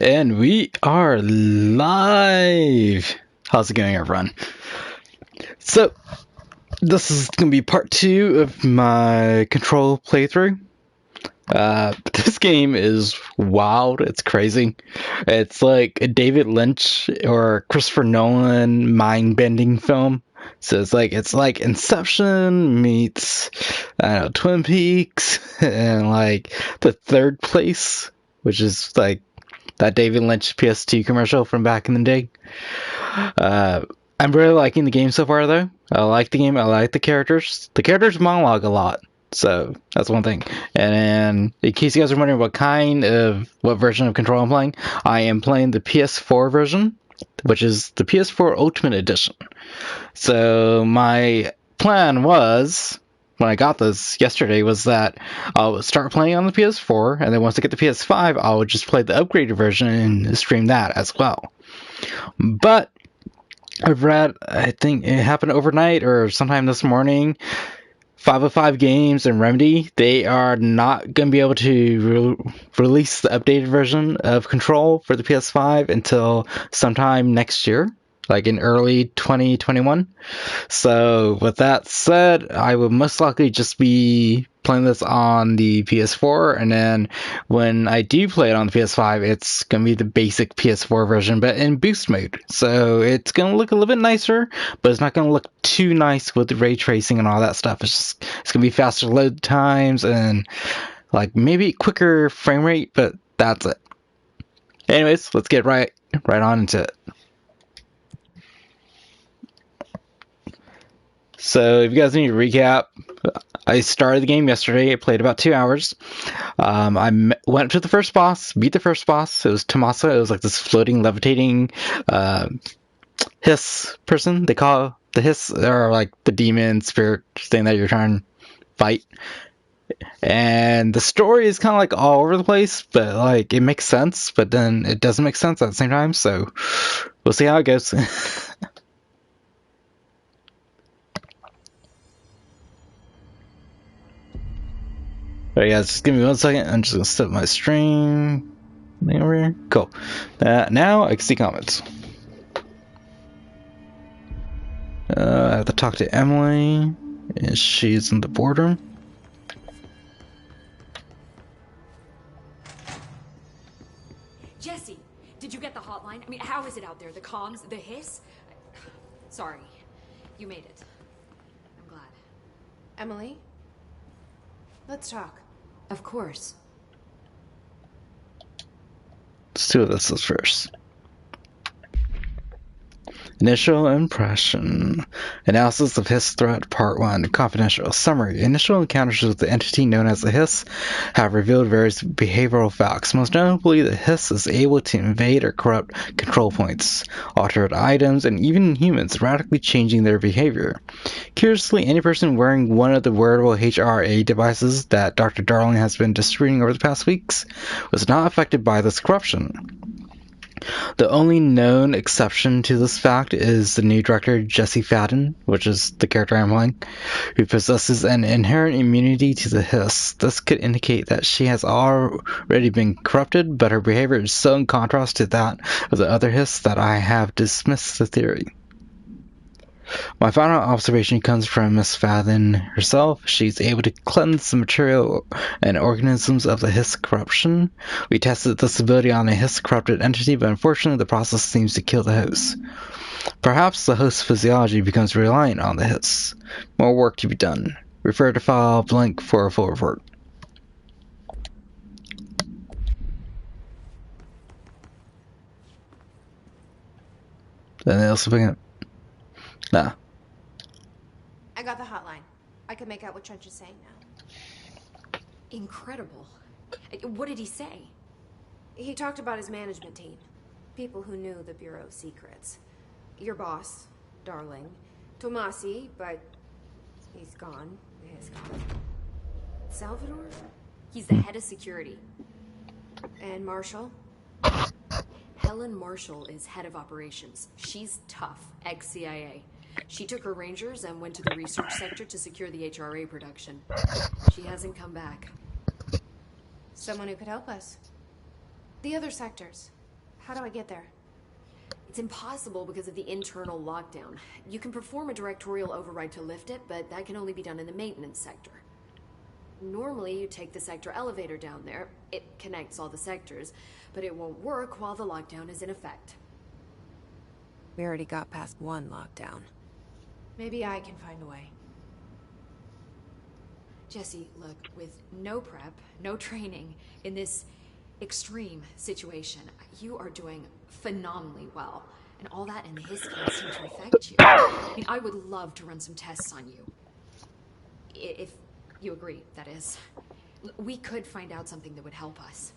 And we are live. How's it going, everyone? So, this is going to be part 2 of my Control playthrough. This game is wild. It's crazy. It's like a David Lynch or Christopher Nolan mind-bending film. So it's like Inception meets, I don't know, Twin Peaks and like The Third Place, which is like that David Lynch PS2 commercial from back in the day. Uh, I'm really liking the game so far, though. I like the game. I like the characters. The characters monologue a lot, so that's one thing. And then, in case you guys are wondering what version of Control I'm playing, I am playing the PS4 version, which is the PS4 Ultimate Edition. So my plan was, when I got this yesterday, was that I would start playing on the PS4, and then once I get the PS5, I would just play the upgraded version and stream that as well. But I've read, I think it happened overnight or sometime this morning, 505 Games and Remedy, they are not going to be able to release the updated version of Control for the PS5 until sometime next year, like in early 2021. So with that said, I will most likely just be playing this on the PS4, and then when I do play it on the PS5, it's going to be the basic PS4 version, but in boost mode. So it's going to look a little bit nicer, but it's not going to look too nice with the ray tracing and all that stuff. It's going to be faster load times and like maybe quicker frame rate, but that's it. Anyways, let's get right on into it. So if you guys need to recap, I started the game yesterday. I played about 2 hours. I went to the first boss, beat the first boss. It was Tomasa. It was like this floating, levitating hiss person. They call the hiss, or like the demon spirit thing that you're trying to fight. And the story is kind of like all over the place, but like it makes sense, but then it doesn't make sense at the same time. So we'll see how it goes. Alright guys, just give me 1 second. I'm just gonna set my stream thing over here. Cool. Now I can see comments. I have to talk to Emily. She's in the boardroom. Jesse, did you get the hotline? I mean, how is it out there? The comms? The hiss? Sorry. You made it. I'm glad. Emily? Let's talk. Of course. Let's do this first. Initial impression. Analysis of Hiss Threat Part 1. Confidential. Summary. Initial encounters with the entity known as the Hiss have revealed various behavioral facts. Most notably, the Hiss is able to invade or corrupt control points, alter items, and even humans, radically changing their behavior. Curiously, any person wearing one of the wearable HRA devices that Dr. Darling has been distributing over the past weeks was not affected by this corruption. The only known exception to this fact is the new director, Jesse Faden, which is the character I'm playing, who possesses an inherent immunity to the Hiss. This could indicate that she has already been corrupted, but her behavior is so in contrast to that of the other Hiss that I have dismissed the theory. My final observation comes from Miss Faden herself. She's able to cleanse the material and organisms of the Hiss corruption. We tested this ability on a Hiss corrupted entity, but unfortunately the process seems to kill the host. Perhaps the host's physiology becomes reliant on the Hiss. More work to be done. Refer to file blank for a full report. Anything else to bring up? Nah. I got the hotline. I can make out what Trench is saying now. Incredible. What did he say? He talked about his management team. People who knew the Bureau's secrets. Your boss, Darling. Tomasi, but he's gone. He's gone. Salvador? He's the head of security. And Marshall? Helen Marshall is head of operations. She's tough, ex-CIA. She took her rangers and went to the research sector to secure the HRA production. She hasn't come back. Someone who could help us. The other sectors. How do I get there? It's impossible because of the internal lockdown. You can perform a directorial override to lift it, but that can only be done in the maintenance sector. Normally, you take the sector elevator down there. It connects all the sectors, but it won't work while the lockdown is in effect. We already got past one lockdown. Maybe I can find a way. Jesse, look, with no prep, no training, in this extreme situation, you are doing phenomenally well. And all that and the hiss can't seem to affect you. I mean, I would love to run some tests on you. If you agree, that is. We could find out something that would help us.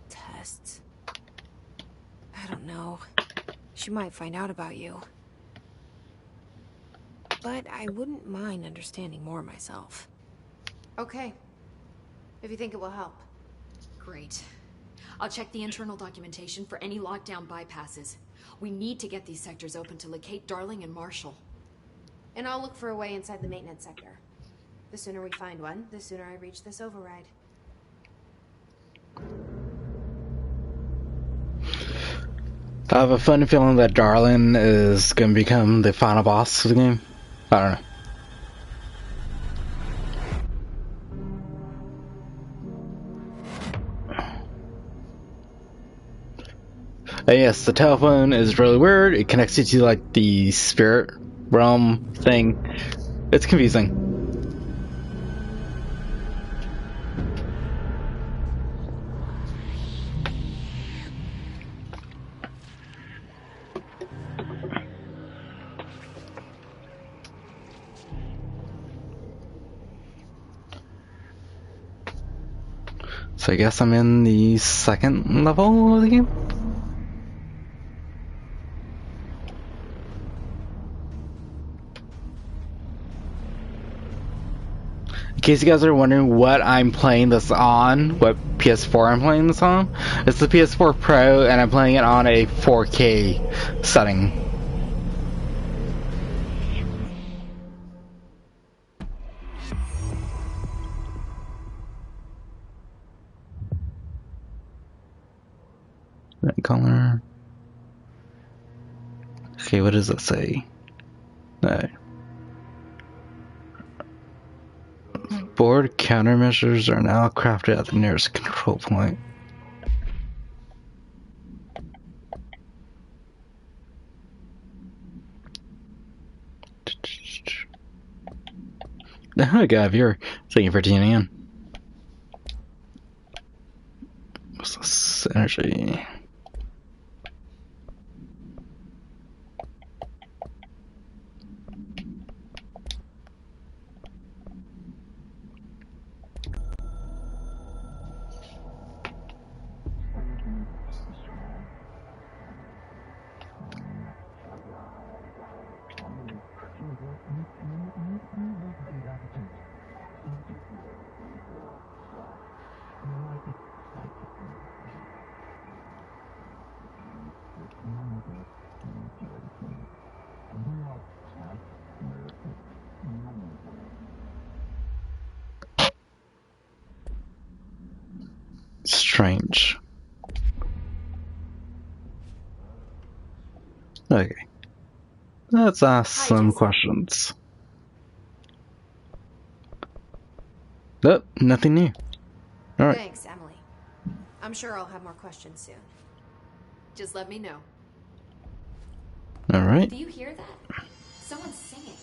Tests? I don't know. She might find out about you. But I wouldn't mind understanding more myself. Okay. If you think it will help. Great. I'll check the internal documentation for any lockdown bypasses. We need to get these sectors open to locate Darling and Marshall. And I'll look for a way inside the maintenance sector. The sooner we find one, the sooner I reach this override. I have a funny feeling that Darling is going to become the final boss of the game. I don't know. And yes, the telephone is really weird. It connects you to like the spirit realm thing. It's confusing. So I guess I'm in the second level of the game. In case you guys are wondering what I'm playing this on, what PS4 I'm playing this on, it's the PS4 Pro and I'm playing it on a 4K setting. That color. Okay, what does it say? No. Board countermeasures are now crafted at the nearest control point. Oh, God, you're thank you for tuning in. What's this energy? Strange. Okay. Let's ask some questions. Nope, nothing new. Alright. Thanks, Emily. I'm sure I'll have more questions soon. Just let me know. Alright. Do you hear that? Someone's singing.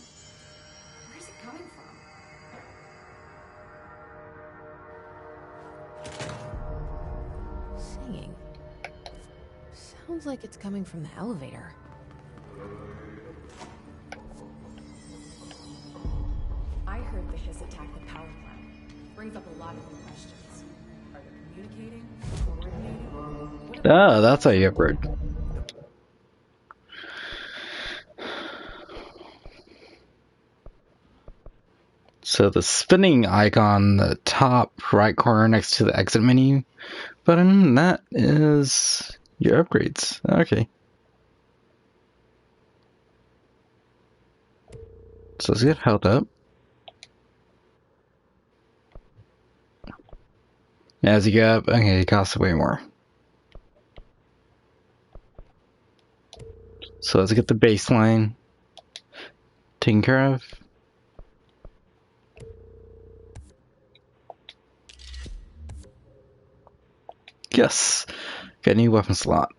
Where's it coming from? Singing. Sounds like it's coming from the elevator. I heard the Hiss attacked the power plant. Brings up a lot of new questions. Are they communicating? Coordinating? Oh, that's how you upgrade. So the spinning icon in the top right corner next to the exit menu button, that is your upgrades. Okay. So let's get held up. As you go up, okay, it costs way more. So let's get the baseline taken care of. Yes, got a new weapon slot.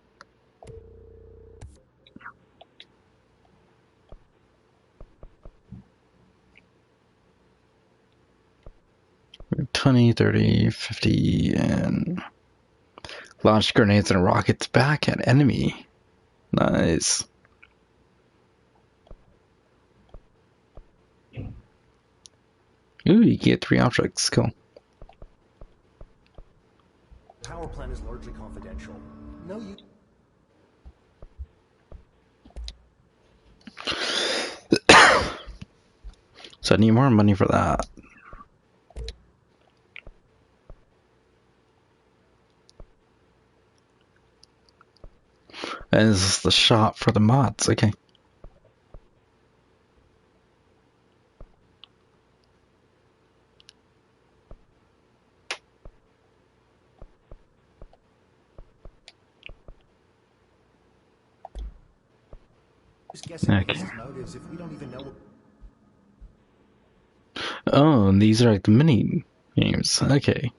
$20, $30, $50, and launch grenades and rockets back at enemy. Nice. Ooh, you get 3 objects. Cool. Power plant is largely confidential. No, you. So I need more money for that. And this is the shop for the mods. Okay. Just guessing Okay. his motives if we don't even know. Oh, and these are like the mini games. Okay.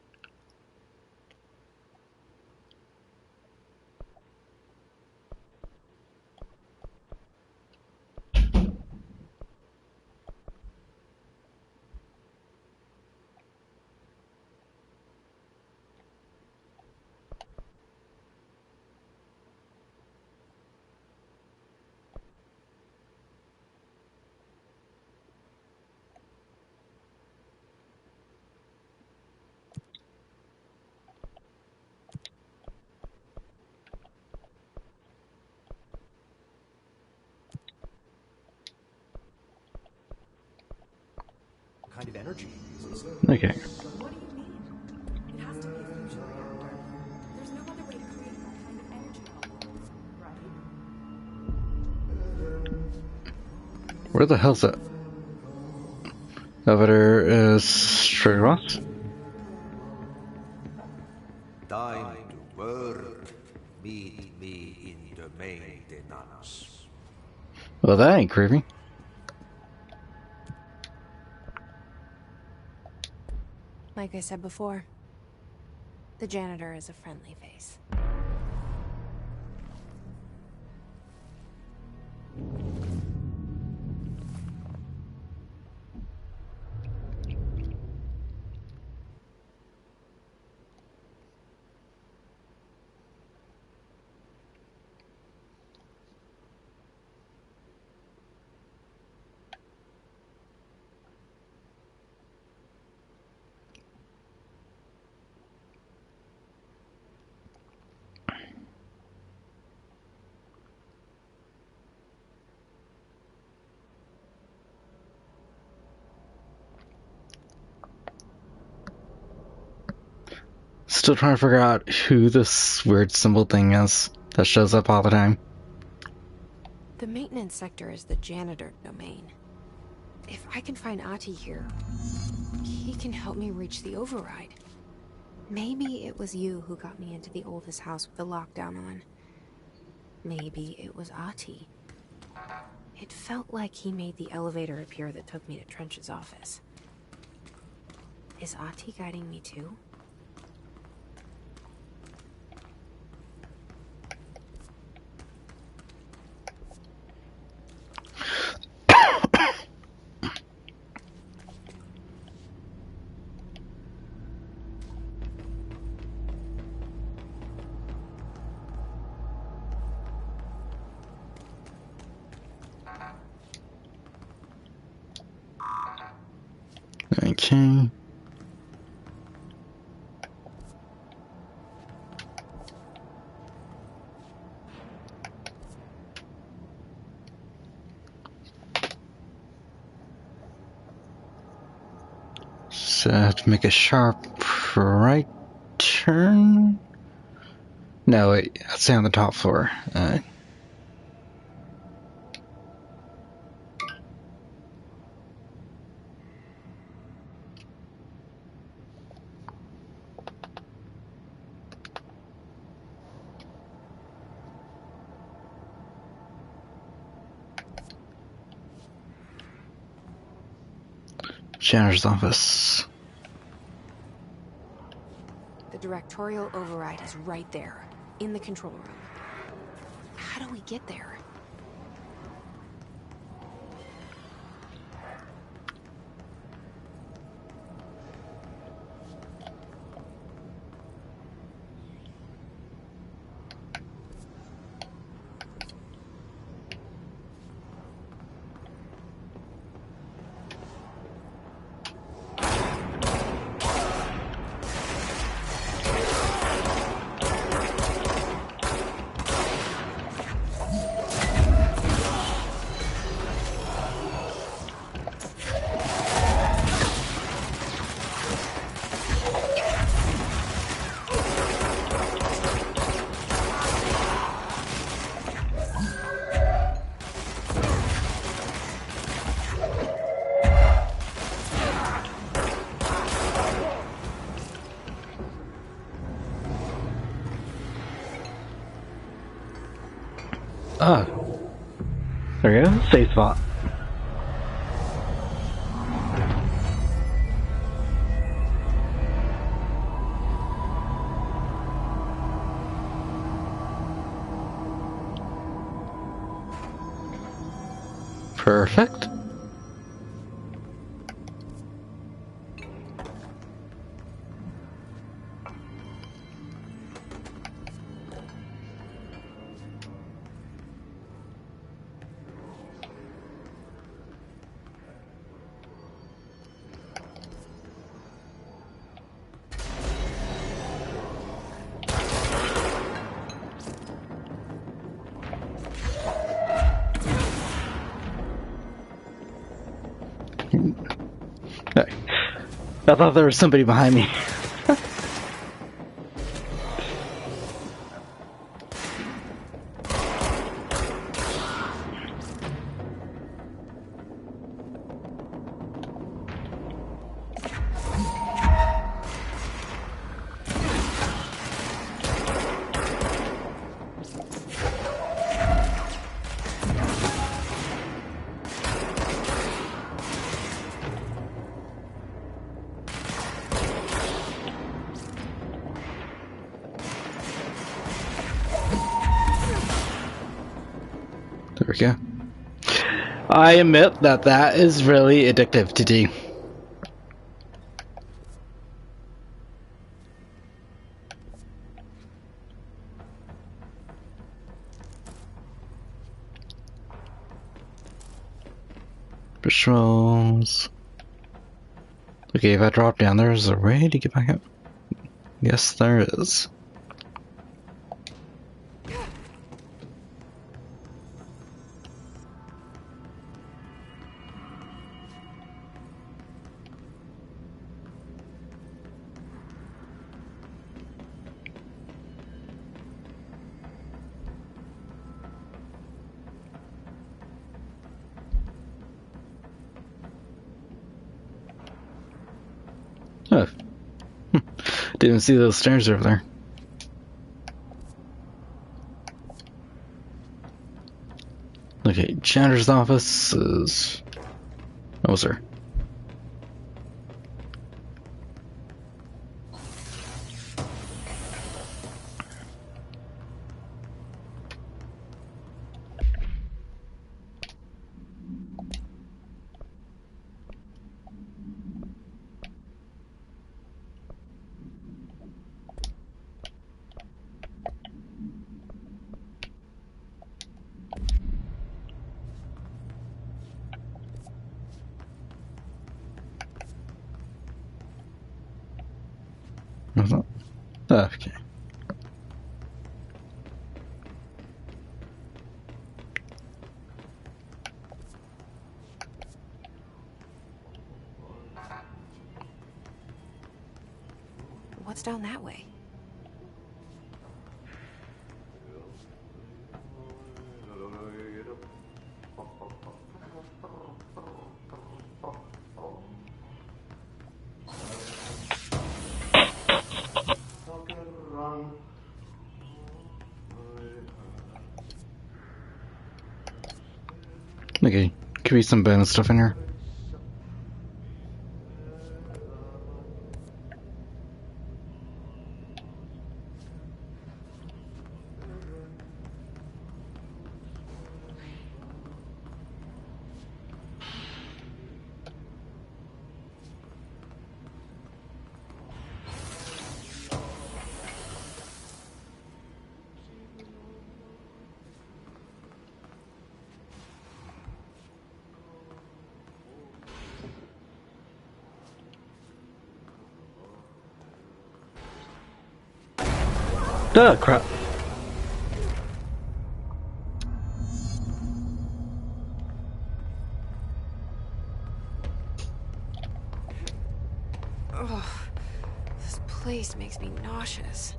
Kind of energy. Okay. What do you mean? It has to be a fusion reactor. There's no other way to create that kind of energy bubble, right? Where the hell's that? Elevator is straight across. Time to work. Meet me in the maintenance. Well, that ain't creepy. Like I said before, the janitor is a friendly face. Still trying to figure out who this weird symbol thing is that shows up all the time. The maintenance sector is the janitor domain. If I can find Ahti here, he can help me reach the override. Maybe it was you who got me into the oldest house with the lockdown on. Maybe it was Ahti. It felt like he made the elevator appear that took me to Trench's office. Is Ahti guiding me too? Okay. So I have to make a sharp right turn? No, wait, I'll stay on the top floor. Janitor's office. The directorial override is right there, in the control room. How do we get there? Ah. There we go. Safe spot. Perfect. I thought there was somebody behind me. There we go. I admit that that is really addictive to do. Patrols. Okay, if I drop down, there's a way to get back up. Yes, there is. Oh. Didn't see those stairs over there. Okay, janitor's office is... Oh, sir. What's that? Oh, okay. What's down that way? Okay, could be some bonus stuff in here. Oh, crap. Ugh, this place makes me nauseous.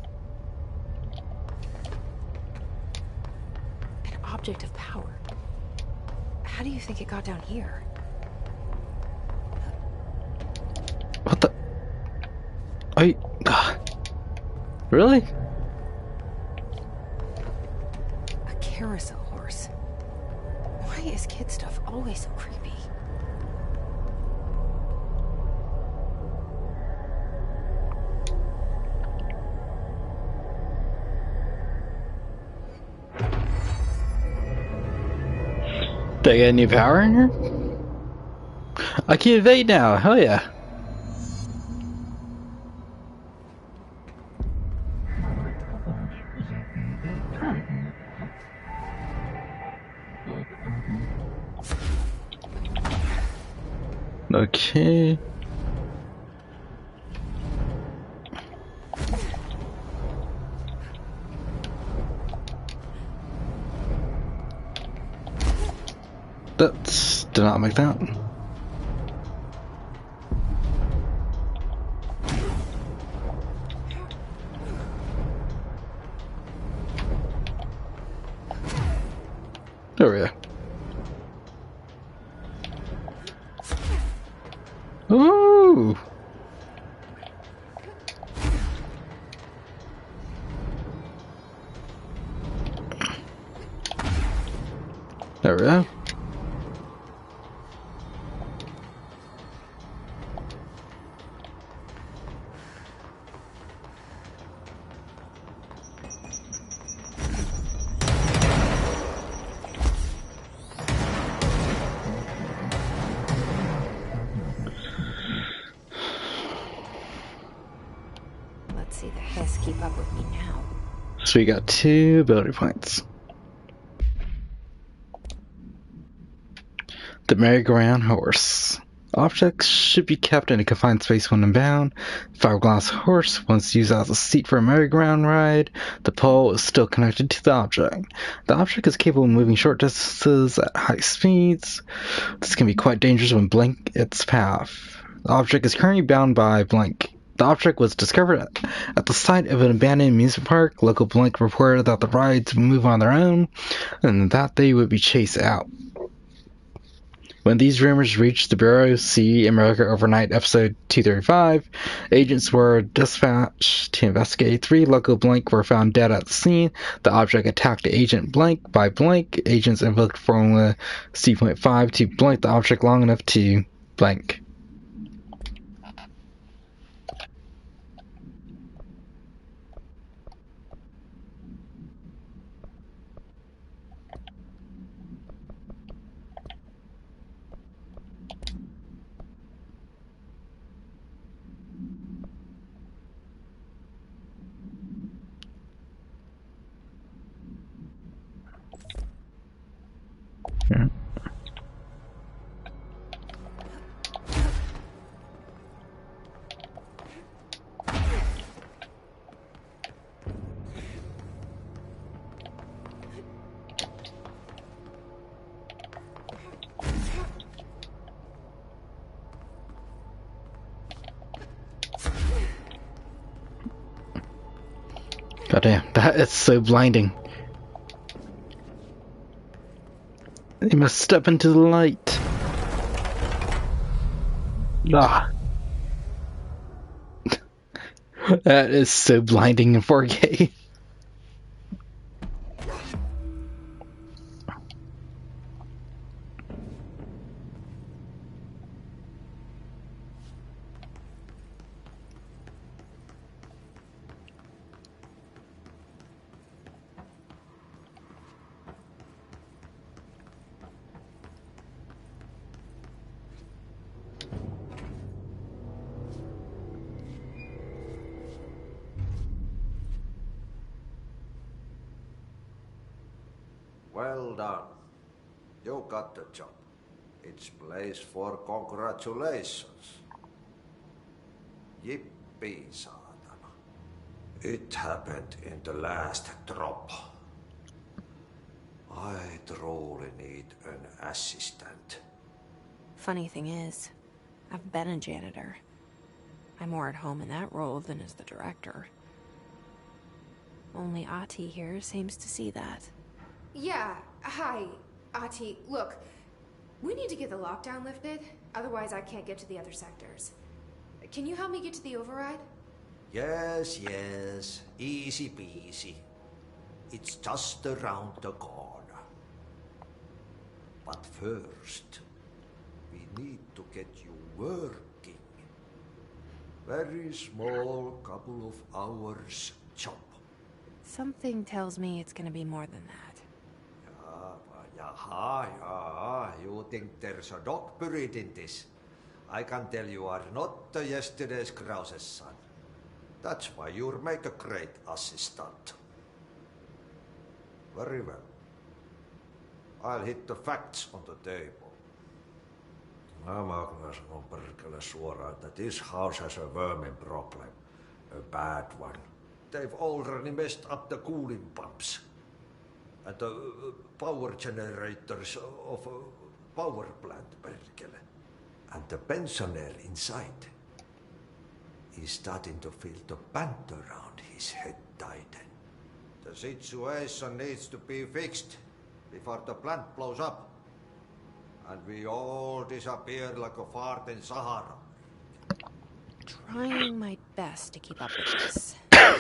An object of power. How do you think it got down here? What the? Really? A carousel horse. Why is kid stuff always so creepy? Did I get a new power in here? I can evade now. Hell yeah. Okay. Did not make that. There we go. Ooh! There we go. Let's see the Hess keep up with me now. So we got 2 ability points. The merry-go-round horse. Objects should be kept in a confined space when inbound. Fiberglass horse, once used as a seat for a merry-go-round ride, the pole is still connected to the object. The object is capable of moving short distances at high speeds. This can be quite dangerous when blink its path. The object is currently bound by blink. The object was discovered at the site of an abandoned amusement park. Local blink reported that the rides would move on their own and that they would be chased out. When these rumors reached the Bureau, see America Overnight episode 235, agents were dispatched to investigate. 3 local blink were found dead at the scene. The object attacked Agent Blank. By Blank, agents invoked Formula C.5 to blank the object long enough to blank. Yeah. Goddamn, that is so blinding. You must step into the light. Ah. That is so blinding in 4K. Well done. You got the job. It's place for congratulations. Yippee, saatana. It happened in the last drop. I truly need an assistant. Funny thing is, I've been a janitor. I'm more at home in that role than as the director. Only Ahti here seems to see that. Yeah, hi, Ahti. Look, we need to get the lockdown lifted, otherwise I can't get to the other sectors. Can you help me get to the override? Yes, yes. Easy peasy. It's just around the corner. But first, we need to get you working. Very small, couple of hours job. Something tells me it's gonna be more than that. Yeah. You think there's a dog buried in this? I can tell you are not the yesterday's Krause's son. That's why you'll make a great assistant. Very well. I'll hit the facts on the table. Mä kyllä sanon perkele suoraan, että this house has a vermin problem. A bad one. They've already messed up the cooling pumps. And the power generators of a power plant, perkele. And the pensioner inside is starting to feel the band around his head tighten. The situation needs to be fixed before the plant blows up. And we all disappear like a fart in Sahara. Trying my best to keep up with this.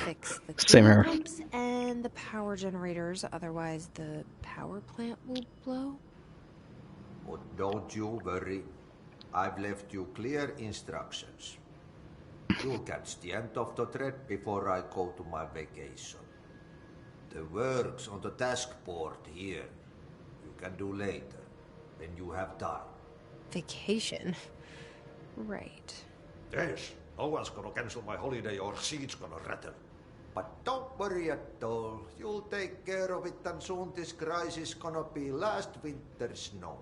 Fix the Same cooling here. pumps and the power generators, otherwise the power plant will blow. But don't you worry. I've left you clear instructions. You'll catch the end of the thread before I go to my vacation. The work's on the task board here. You can do later, when you have time. Vacation? Right. Yes, no one's gonna cancel my holiday or seat's gonna rattle. But don't worry at all. You'll take care of it and soon this crisis gonna be last winter's snow.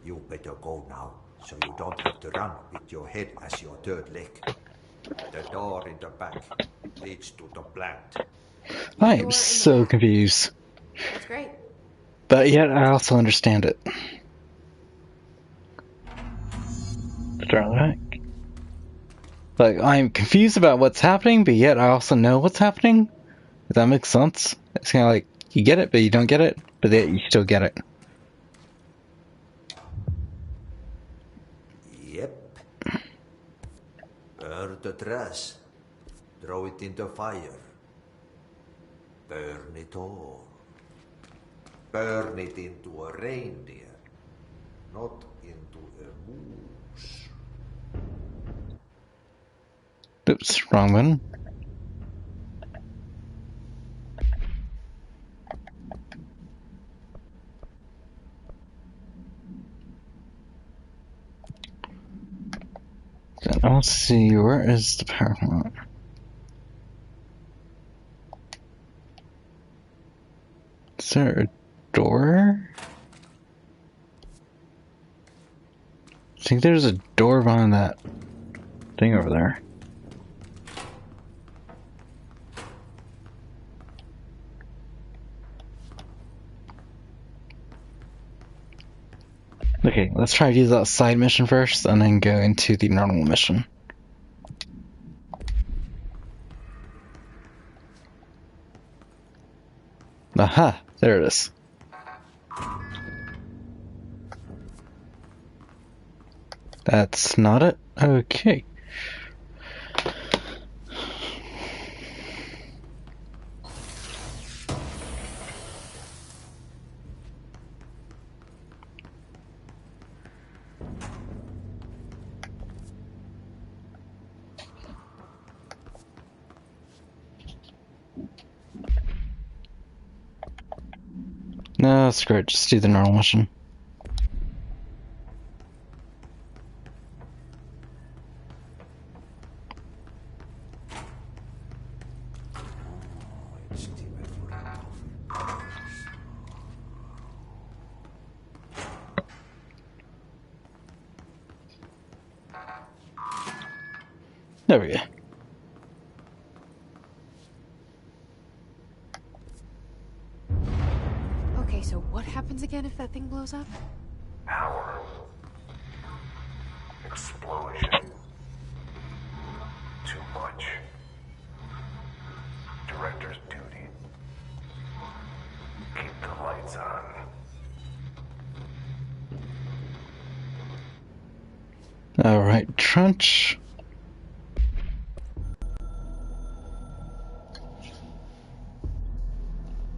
You better go now, so you don't have to run with your head as your third leg. The door in the back leads to the plant. I am so confused. That's great. But yet I also understand it. Start back. Like, I'm confused about what's happening, but yet I also know what's happening. Does that make sense? It's kind of like, you get it, but you don't get it, but yet you still get it. Yep. Burn the trash. Throw it in the fire. Burn it all. Burn it into a reindeer, not into a moose. Oops, wrong one. Then I'll see, where is the power plant? Is there a door? I think there's a door behind that thing over there. Okay, let's try to do that side mission first and then go into the normal mission. Aha, there it is. That's not it? Okay. No, screw it, just do the normal mission. There we go. Okay, so what happens again if that thing blows up? Power. Explosion. Too much. Director's duty. Keep the lights on. Alright, Trench.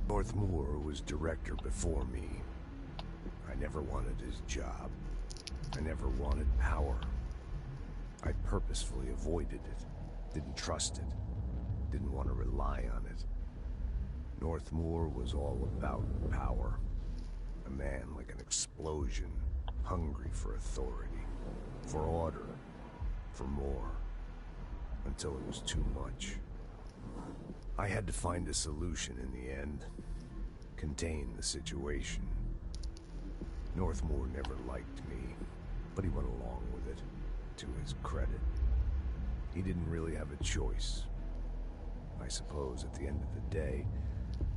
Northmoor was director before me. I never wanted his job. I never wanted power. I purposefully avoided it. Didn't trust it. Didn't want to rely on it. Northmoor was all about power. A man like an explosion, hungry for authority, for order, for more, until it was too much. I had to find a solution in the end. Contain the situation. Northmoor never liked me, but he went along with it, to his credit. He didn't really have a choice. I suppose at the end of the day,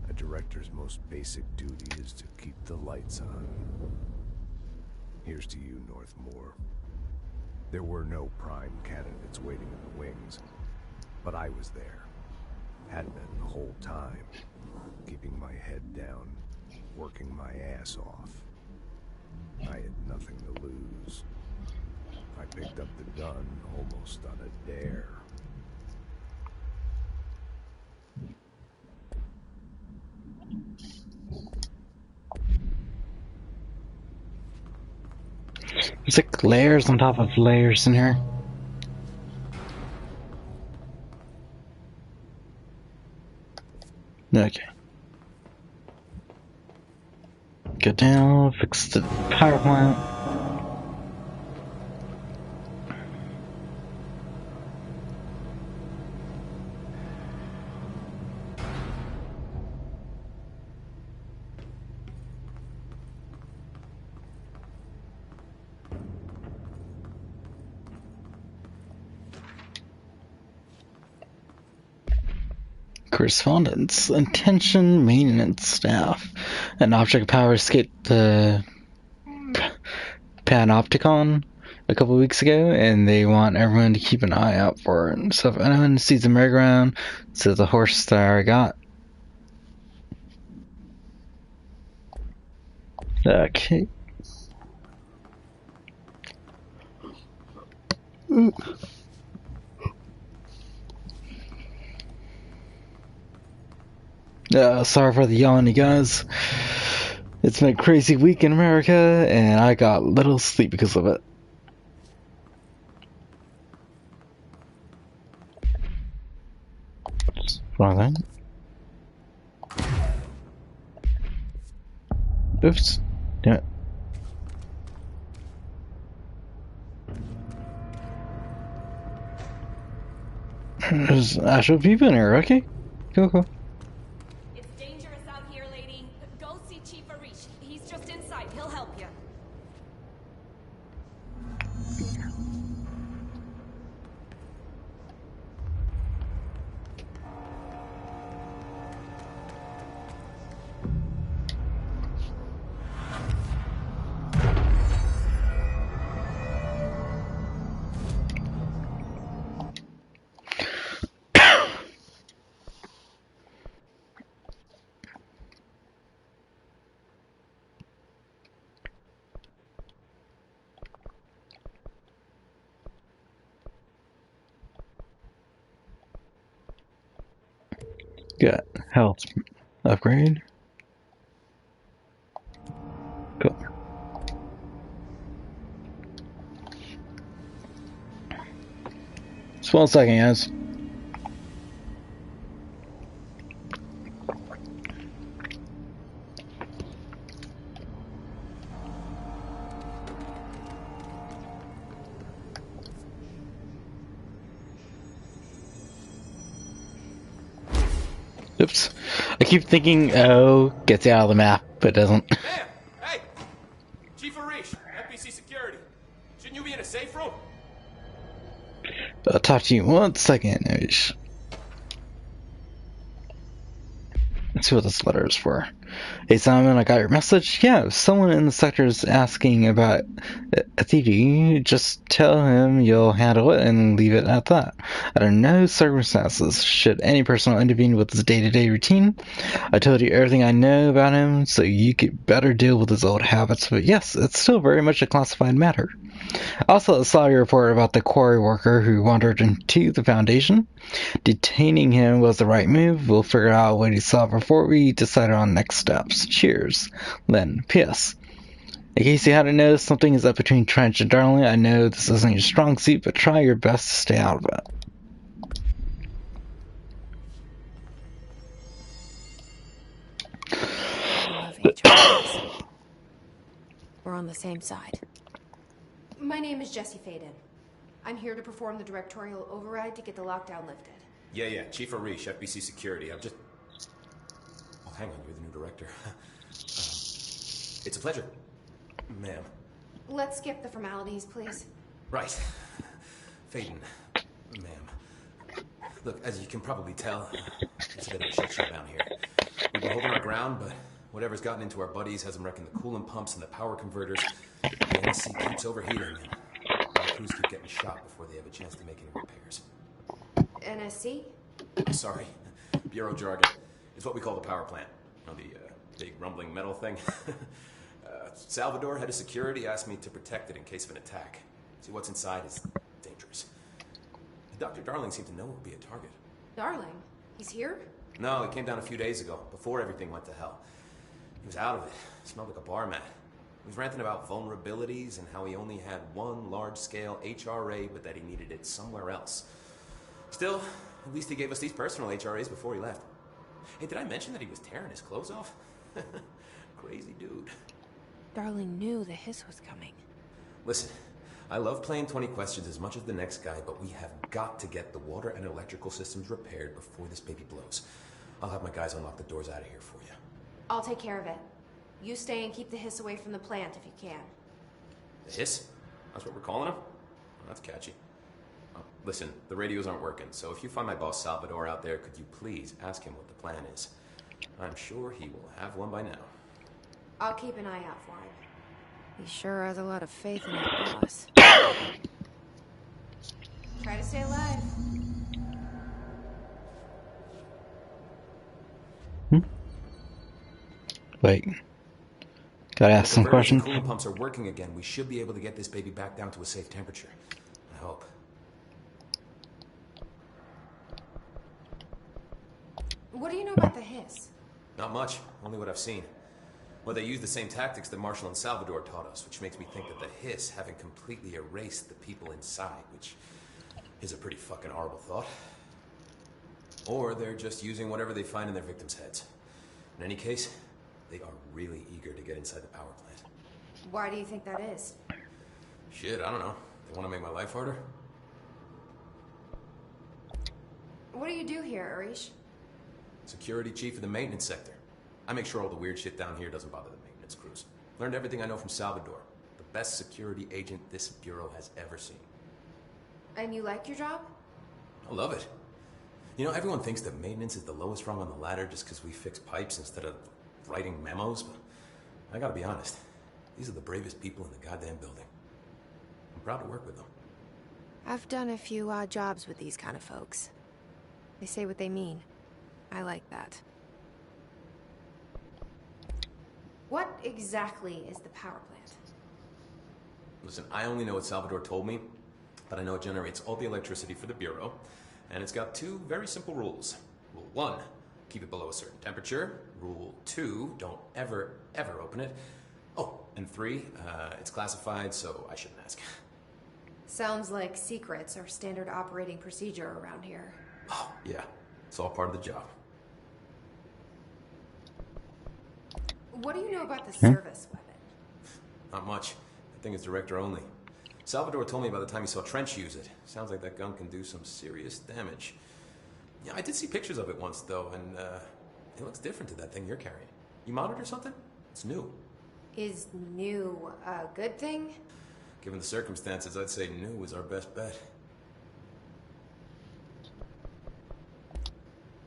a director's most basic duty is to keep the lights on. Here's to you, Northmoor. There were no prime candidates waiting in the wings, but I was there. Had been the whole time, keeping my head down, working my ass off. I had nothing to lose. I picked up the gun almost on a dare. There's like layers on top of layers in here. Okay. Go down, fix the power plant. Correspondence. Attention maintenance staff. An object power escaped the Panopticon a couple weeks ago, and they want everyone to keep an eye out for it. So if anyone sees a merry-go-round, so the horse that I already got. Okay. Sorry for the yawn, you guys. It's been a crazy week in America, and I got little sleep because of it. Wrong thing. Oops. Damn it. There's actual people in here, okay? Cool. It's dangerous out here, lady. Go see Chief Arish. He's just inside. He'll help you. Got health upgrade. Cool. Just 1 second, guys. Oops. I keep thinking, oh, gets out of the map, but it doesn't. Ma'am! Hey! Chief Arish, FBC Security. Shouldn't you be in a safe room? I'll talk to you 1 second, Arish. Let's see what this letter is for. Hey Simon, I got your message. Yeah, if someone in the sector is asking about Athidi, just tell him you'll handle it and leave it at that. Under no circumstances should any person intervene with his day-to-day routine. I told you everything I know about him, so you could better deal with his old habits, but yes, it's still very much a classified matter. Also, I saw your report about the quarry worker who wandered into the Foundation. Detaining him was the right move. We'll figure out what he saw before we decide on next steps. Cheers. Len. P.S. In case you hadn't noticed, something is up between Trench and Darling. I know this isn't your strong suit, but try your best to stay out of it. I love HRs. We're on the same side. My name is Jesse Faden. I'm here to perform the directorial override to get the lockdown lifted. Yeah, Chief Arish, FBC Security. I'm just... Oh, hang on, you're the new director. It's a pleasure, ma'am. Let's skip the formalities, please. Right. Faden, ma'am. Look, as you can probably tell, it's a bit of a shit show down here. We've been holding our ground, but whatever's gotten into our buddies has them wrecking the coolant pumps and the power converters. The NSC keeps overheating, and our crews keep getting shot before they have a chance to make any repairs. NSC? Sorry, Bureau jargon. It's what we call the power plant. You know, the big rumbling metal thing. Salvador, head of security, asked me to protect it in case of an attack. See, what's inside is dangerous. Dr. Darling seemed to know it would be a target. Darling? He's here? No, he came down a few days ago, before everything went to hell. He was out of it. Smelled like a bar mat. He was ranting about vulnerabilities and how he only had one large-scale HRA, but that he needed it somewhere else. Still, at least he gave us these personal HRAs before he left. Hey, did I mention that he was tearing his clothes off? Crazy dude. Darling knew the hiss was coming. Listen, I love playing 20 questions as much as the next guy, but we have got to get the water and electrical systems repaired before this baby blows. I'll have my guys unlock the doors out of here for you. I'll take care of it. You stay and keep the hiss away from the plant if you can. The hiss? That's what we're calling him? Oh, that's catchy. Oh, listen, the radios aren't working, so if you find my boss Salvador out there, could you please ask him what the plan is? I'm sure he will have one by now. I'll keep an eye out for him. He sure has a lot of faith in his boss. Try to stay alive. Wait. Gotta ask some questions. The coolant pumps are working again. We should be able to get this baby back down to a safe temperature. I hope. What do you know about the hiss? Not much, only what I've seen. Well, they use the same tactics that Marshall and Salvador taught us, which makes me think that the hiss haven't completely erased the people inside, which is a pretty fucking horrible thought. Or they're just using whatever they find in their victims' heads. In any case, they are really eager to get inside the power plant. Why do you think that is? Shit, I don't know. They want to make my life harder? What do you do here, Arish? Security chief of the maintenance sector. I make sure all the weird shit down here doesn't bother the maintenance crews. Learned everything I know from Salvador. The best security agent this bureau has ever seen. And you like your job? I love it. You know, everyone thinks that maintenance is the lowest rung on the ladder just because we fix pipes instead of writing memos, but I gotta be honest. These are the bravest people in the goddamn building. I'm proud to work with them. I've done a few odd jobs with these kind of folks. They say what they mean. I like that. What exactly is the power plant? Listen, I only know what Salvador told me, but I know it generates all the electricity for the Bureau, and it's got two very simple rules. Rule 1, keep it below a certain temperature. Rule 2, don't ever, ever open it. Oh, and 3, it's classified, so I shouldn't ask. Sounds like secrets are standard operating procedure around here. Oh, yeah. It's all part of the job. What do you know about the service weapon? Not much. That thing is director only. Salvador told me by the time he saw Trench use it. Sounds like that gun can do some serious damage. Yeah, I did see pictures of it once, though, and it looks different to that thing you're carrying. You modded or something? It's new. Is new a good thing? Given the circumstances, I'd say new is our best bet.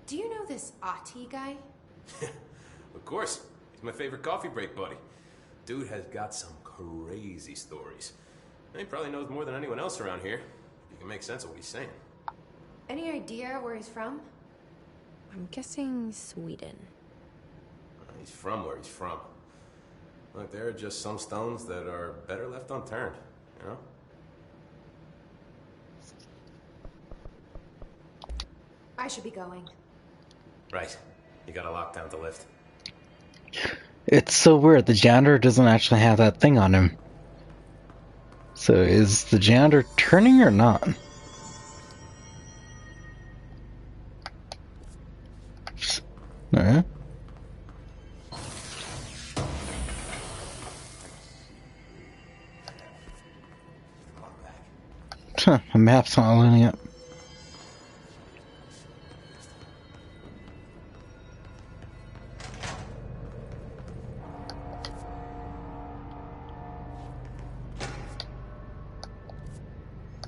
Do you know this Ahti guy? Of course. He's my favorite coffee break buddy. Dude has got some crazy stories. And he probably knows more than anyone else around here. You can make sense of what he's saying. Any idea where he's from? I'm guessing Sweden. He's from where he's from. Look, there are just some stones that are better left unturned, you know? I should be going. Right. You gotta lock down the lift. It's so weird. The janitor doesn't actually have that thing on him. So is the janitor turning or not? Alright. Huh, my map's not loading up.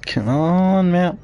Come on, map.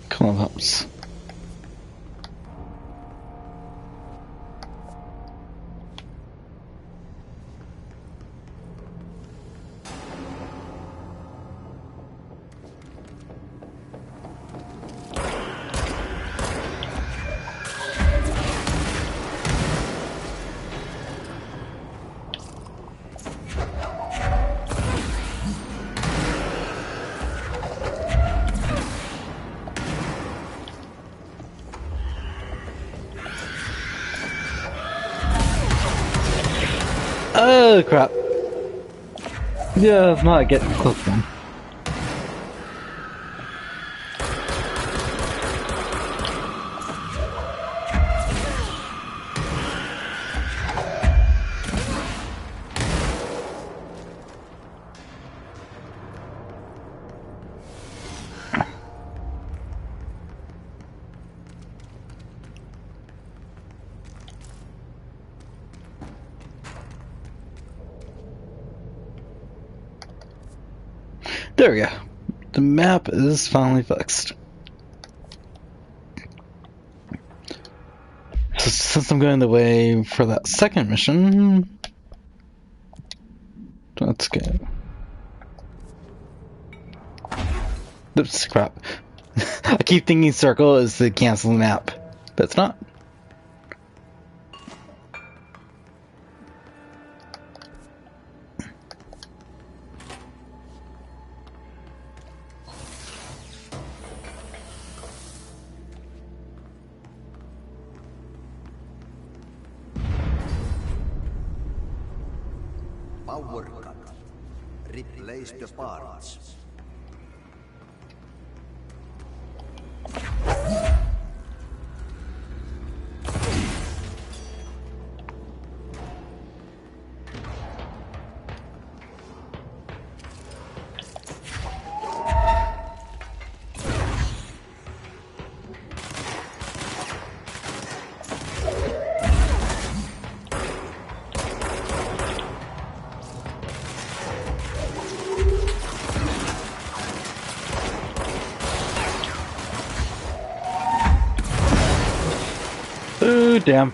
Clubhouse. Oh crap. Yeah, I'm not getting close then. There we go. The map is finally fixed. So since I'm going the way for that second mission, let's go. Oops, crap. I keep thinking circle is the cancel map, but it's not. Power cut. Replace the parts. Ooh, damn.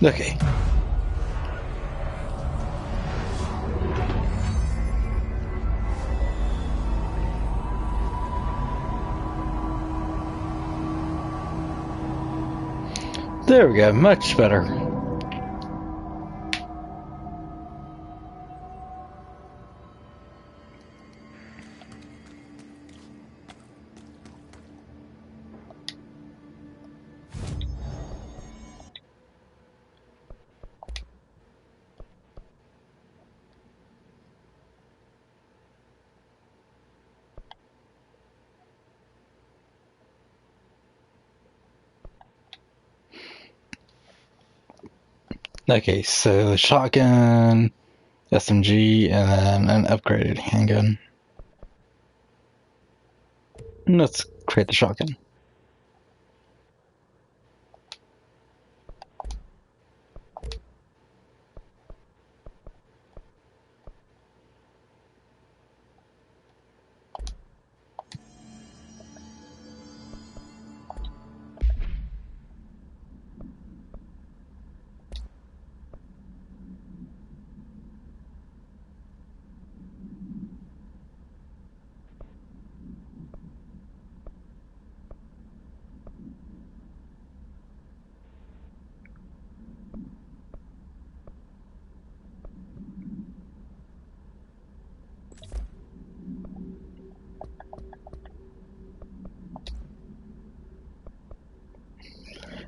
Okay. There we go, much better. Okay, so shotgun, SMG, and then an upgraded handgun. Let's create the shotgun.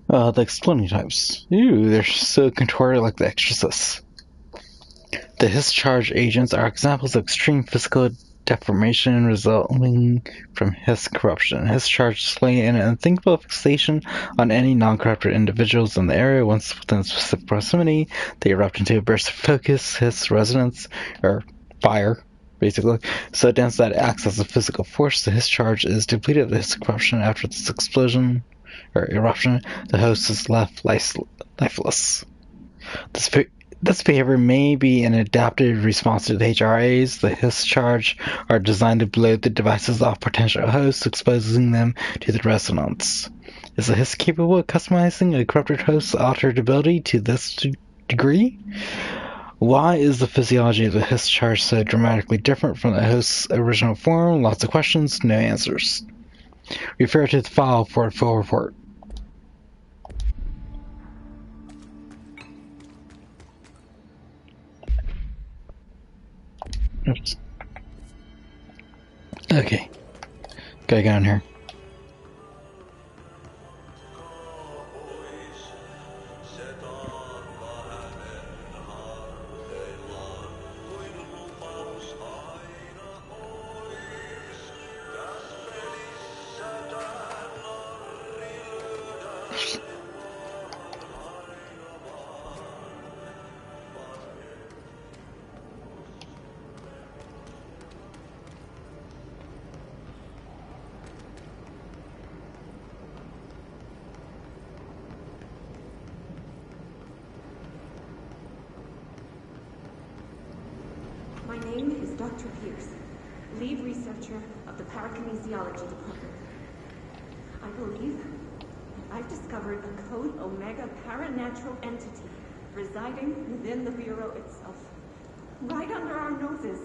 The exploding types. Ooh, they're so contorted like the Exorcist. The Hiss-charge agents are examples of extreme physical deformation resulting from Hiss corruption. Hiss-charge display an unthinkable fixation on any non-corrupted individuals in the area. Once within specific proximity, they erupt into a burst of focus, Hiss, resonance, or fire, basically, so dense that it acts as a physical force. The Hiss-charge is depleted of the Hiss corruption after this explosion or eruption. The host is left lifeless. This behavior may be an adapted response to the HRAs. The Hiss charge are designed to blow the devices off potential hosts, exposing them to the resonance. Is the Hiss capable of customizing a corrupted host's altered ability to this degree? Why is the physiology of the Hiss charge so dramatically different from the host's original form? Lots of questions, no answers. Refer to the file for a full report. Oops. Okay. Gotta get in here. My name is Dr. Pierce, lead researcher of the Parakinesiology Department. I believe I've discovered a Code Omega paranatural entity residing within the Bureau itself, right under our noses.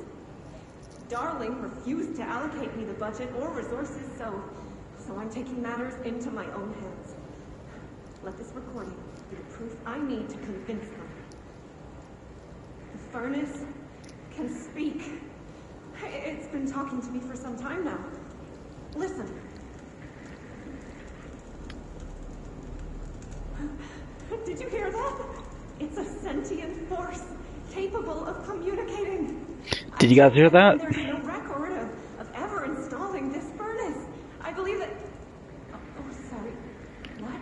Darling refused to allocate me the budget or resources, so I'm taking matters into my own hands. Let this recording be the proof I need to convince them. The furnace can speak. It's been talking to me for some time now. Listen. Did you hear that? It's a sentient force capable of communicating. Did you guys hear that? There's no record of ever installing this furnace. I believe that... Oh, sorry. What?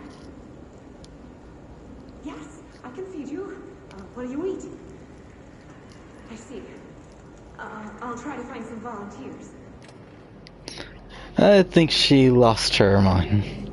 Yes, I can feed you. What do you eat? I see. I'll try to find some volunteers. I think she lost her mind.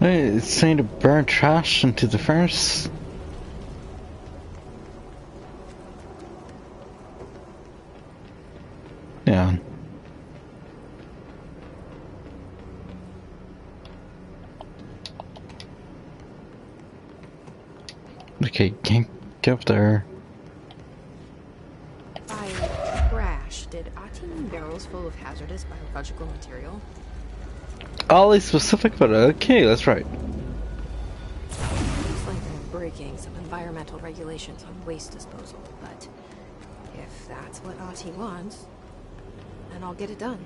Hey, it's saying to burn trash into the furnace. Yeah. Okay, can't get up there. By trash, did Ati mean barrels full of hazardous biological material? Oddly specific, but okay, that's right. Looks like they're breaking some environmental regulations on waste disposal, but if that's what Ati wants, then I'll get it done.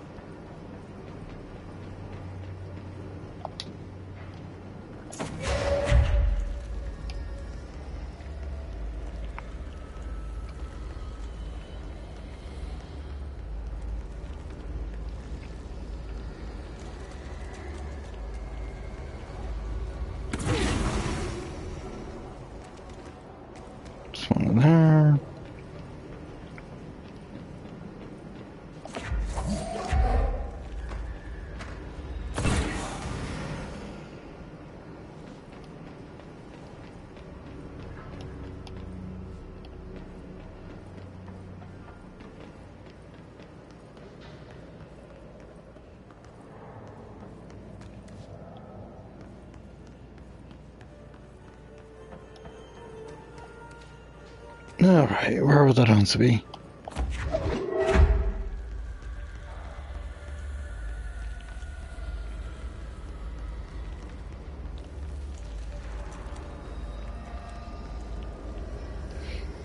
Just one there. Alright, where would that answer be?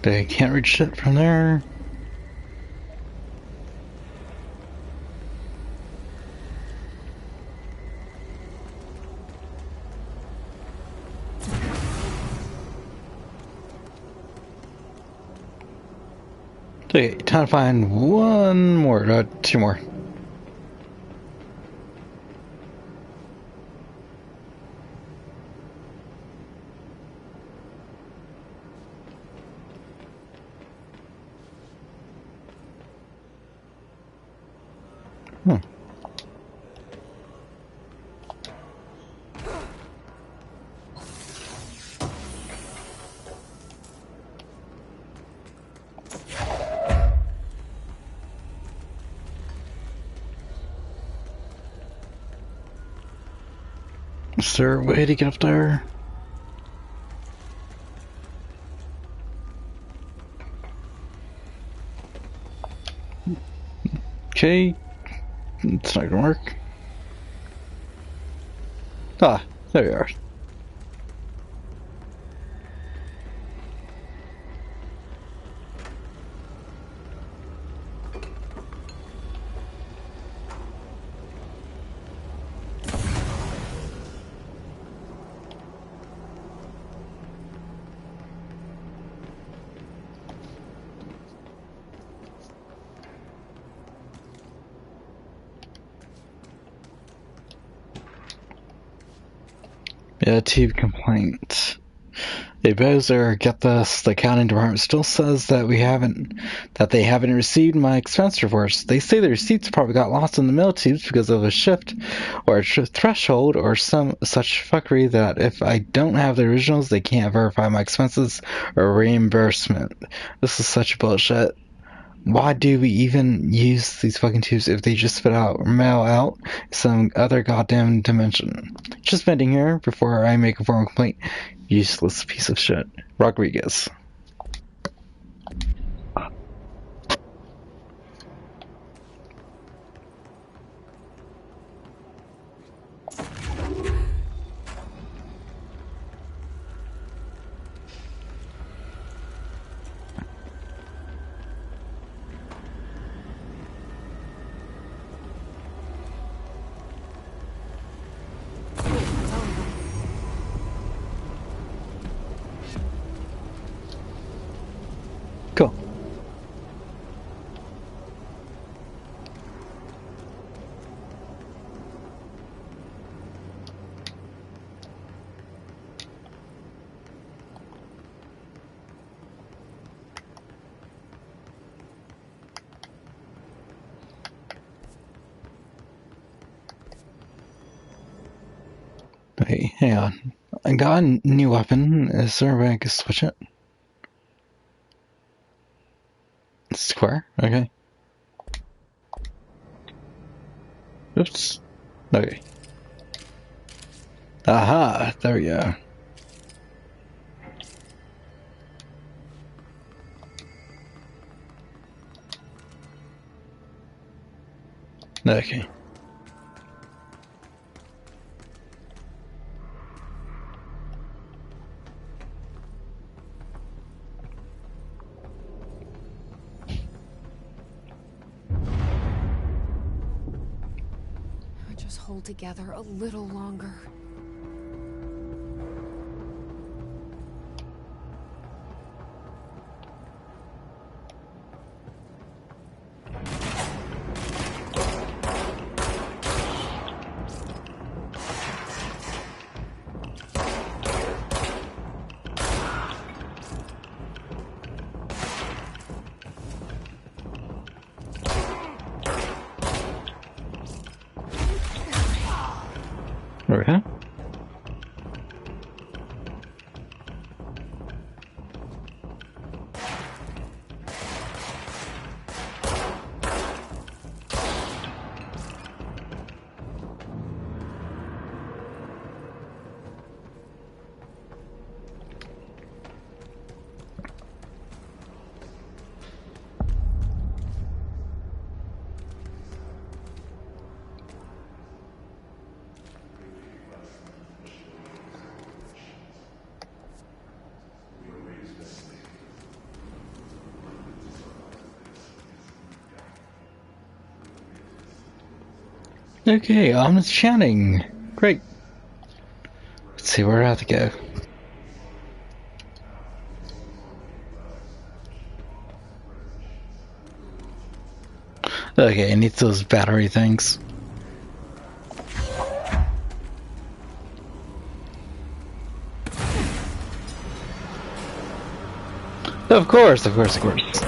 They can't reach it from there. Okay, time to find one more, two more. Is there a way to get up there? Okay, it's not gonna work. Ah, there we are. Yeah, TV complaint. Hey Bowser, get this. The accounting department still says that they haven't received my expense reports. They say the receipts probably got lost in the mail tubes because of a shift or a threshold or some such fuckery that if I don't have the originals, they can't verify my expenses or reimbursement. This is such bullshit. Why do we even use these fucking tubes if they just spit out or mail out some other goddamn dimension? Just venting here before I make a formal complaint. Useless piece of shit. Rodriguez. Okay, hang on. I got a new weapon. Is there a way I can switch it? Square? Okay. Oops. Okay. Aha! There we go. Okay. Just hold together a little longer. Okay. Okay, ominous chanting. Great. Let's see where I have to go. Okay, I need those battery things. Of course, of course, of course.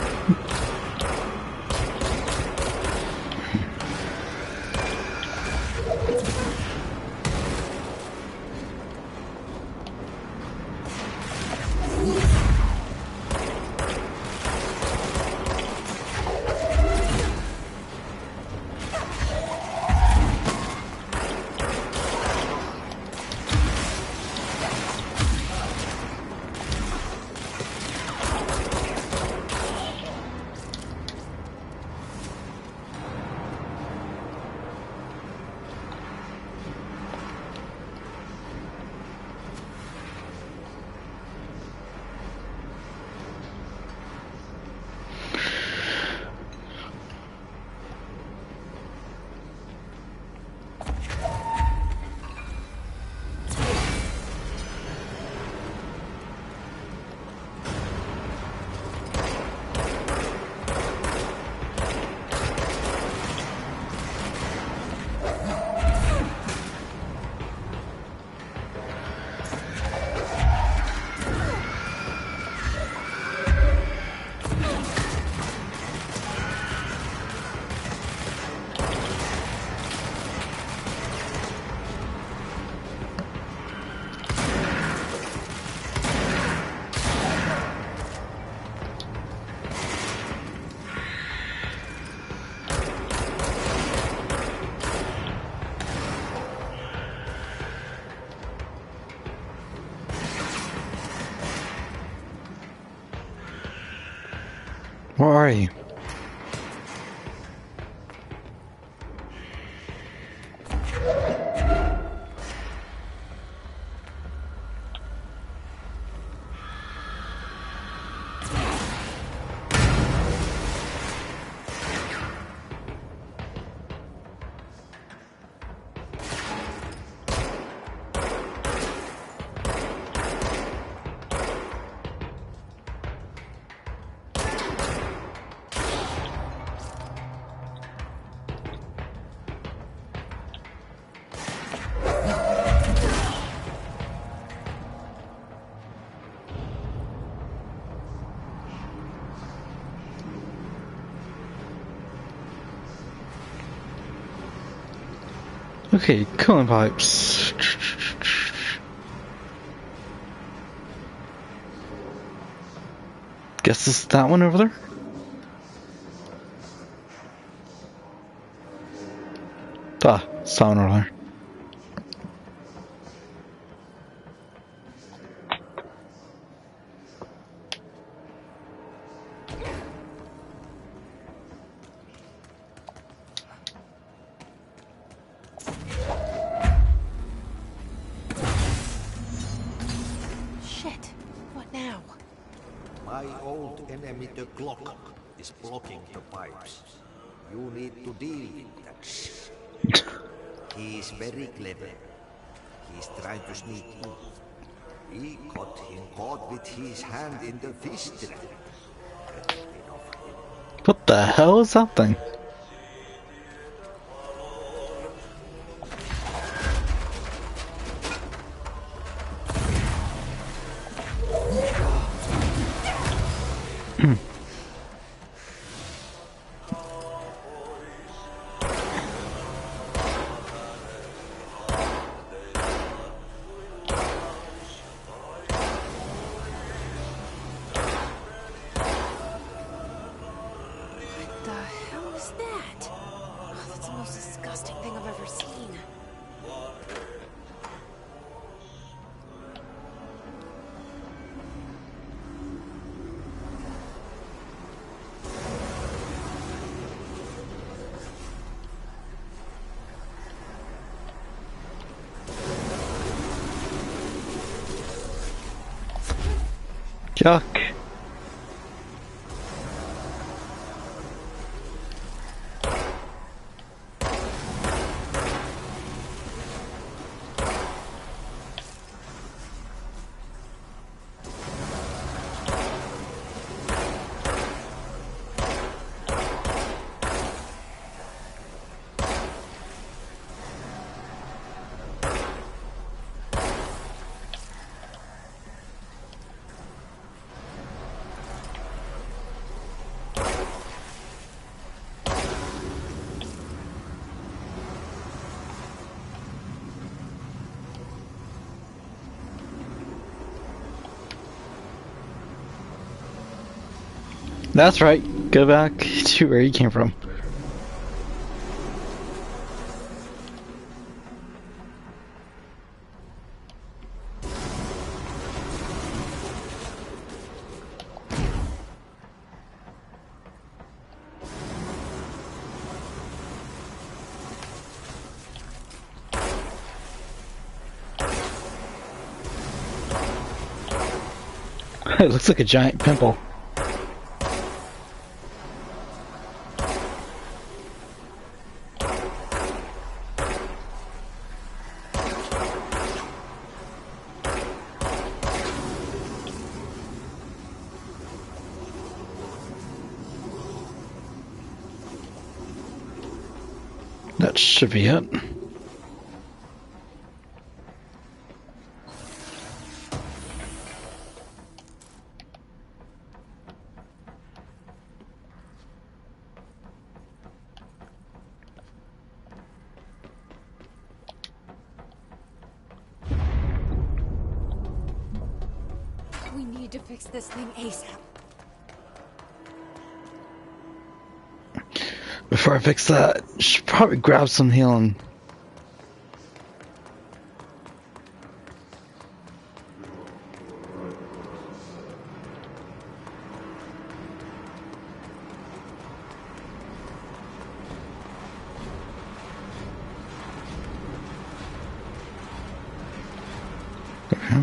Where are you? Okay, cooling pipes. Guess it's that one over there. Ah, someone over there. Shit. What now? My old enemy, the clock, is blocking the pipes. You need to deal with that shit. He's very clever. He's trying to sneak in. We got him caught with his hand in the fish trap. Get rid of him. What the hell is that thing? What the hell is that? Oh, that's the most disgusting thing I've ever seen. Yuck. That's right. Go back to where you came from. It looks like a giant pimple. That should be it. We need to fix this thing ASAP. Before I fix that, I should probably grab some healing. Okay.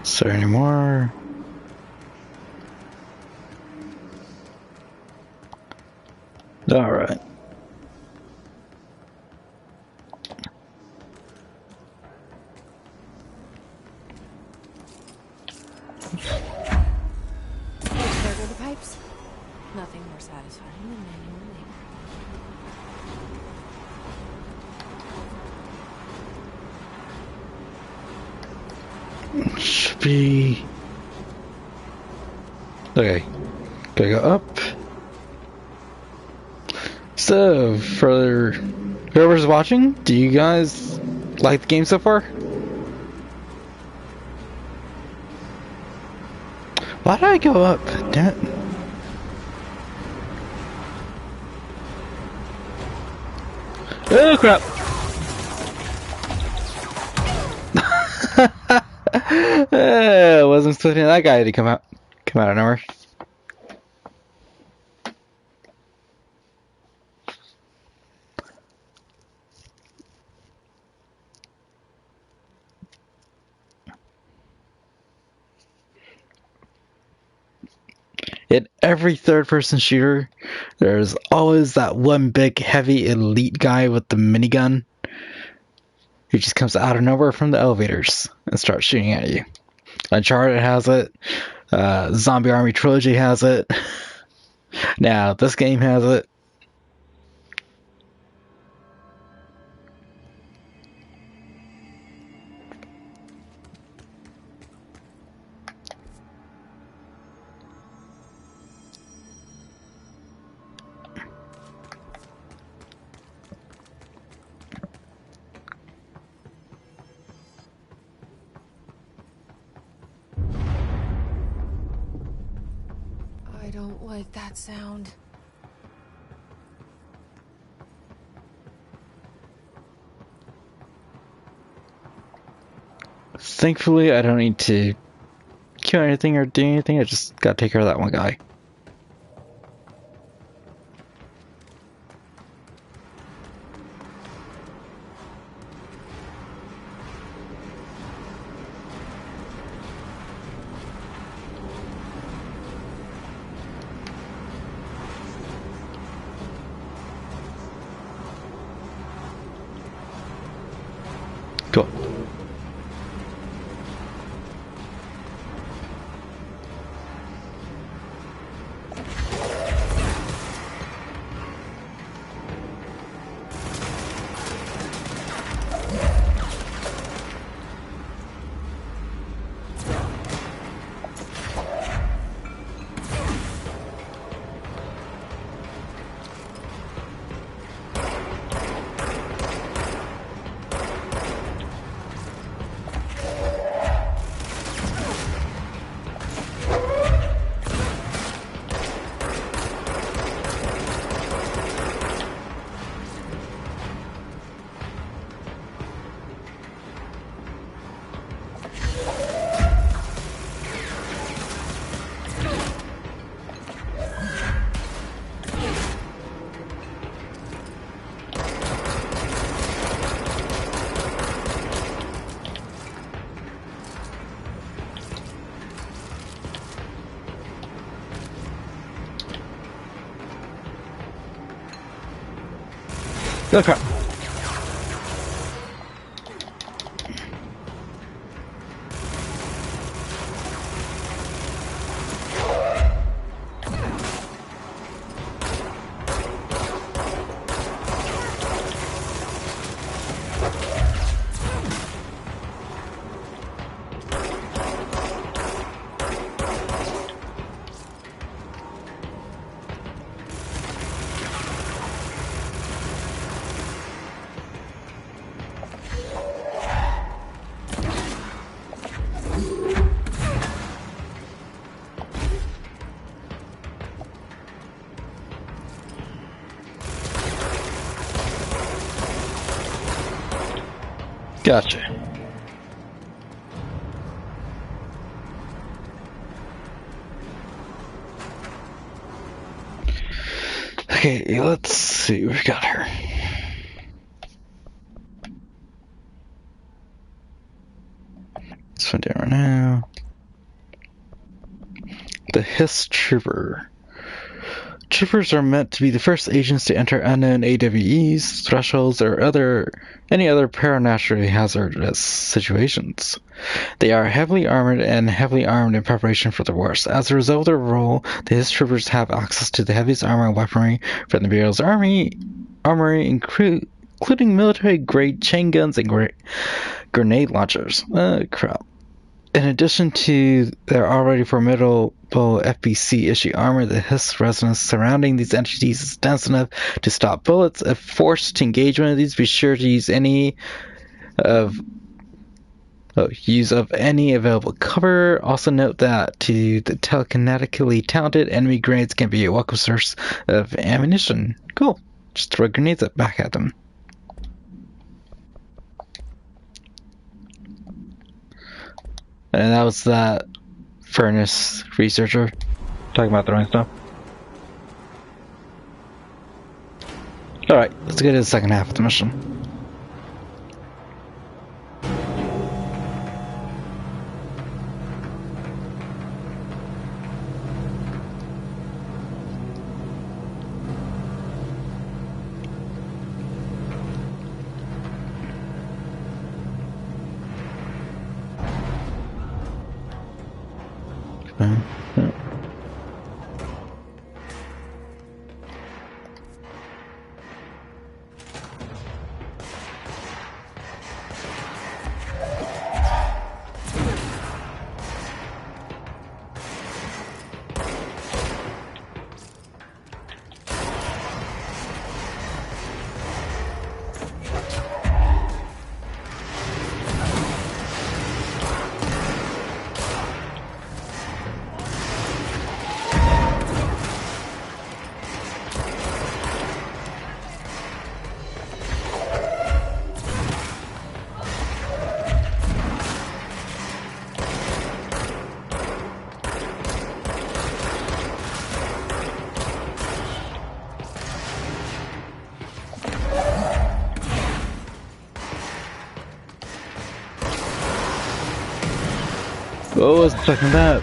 Is there any more? All right. There go the pipes. Nothing more satisfying than manual labor. Should be. Okay. Gotta go up. So, for whoever's watching, do you guys like the game so far? Why did I go up? Damn it. Oh crap! Wasn't expecting that guy to come out of nowhere. In every third-person shooter, there's always that one big, heavy, elite guy with the minigun who just comes out of nowhere from the elevators and starts shooting at you. Uncharted has it. Zombie Army Trilogy has it. Now, this game has it. I don't like that sound. Thankfully, I don't need to kill anything or do anything. I just gotta take care of that one guy. Cool. Oh crap. Gotcha. Okay, let's see what we got here. This one down right now. The Hiss Trooper. Troopers are meant to be the first agents to enter unknown AWEs, thresholds, or any other paranaturally hazardous situations. They are heavily armored and heavily armed in preparation for the worst. As a result of their role, the Hiss Troopers have access to the heaviest armor and weaponry from the Imperial's armory, including military-grade chain guns and grenade launchers. Crap. In addition to their already formidable FBC issue armor, the Hiss resonance surrounding these entities is dense enough to stop bullets. If forced to engage one of these, be sure to use any of Oh, use of any available cover. Also note that to the telekinetically talented, enemy grenades can be a welcome source of ammunition. Cool. Just throw grenades back at them. And that was that furnace researcher talking about throwing stuff. Alright, let's get to the second half of the mission. What was expecting that?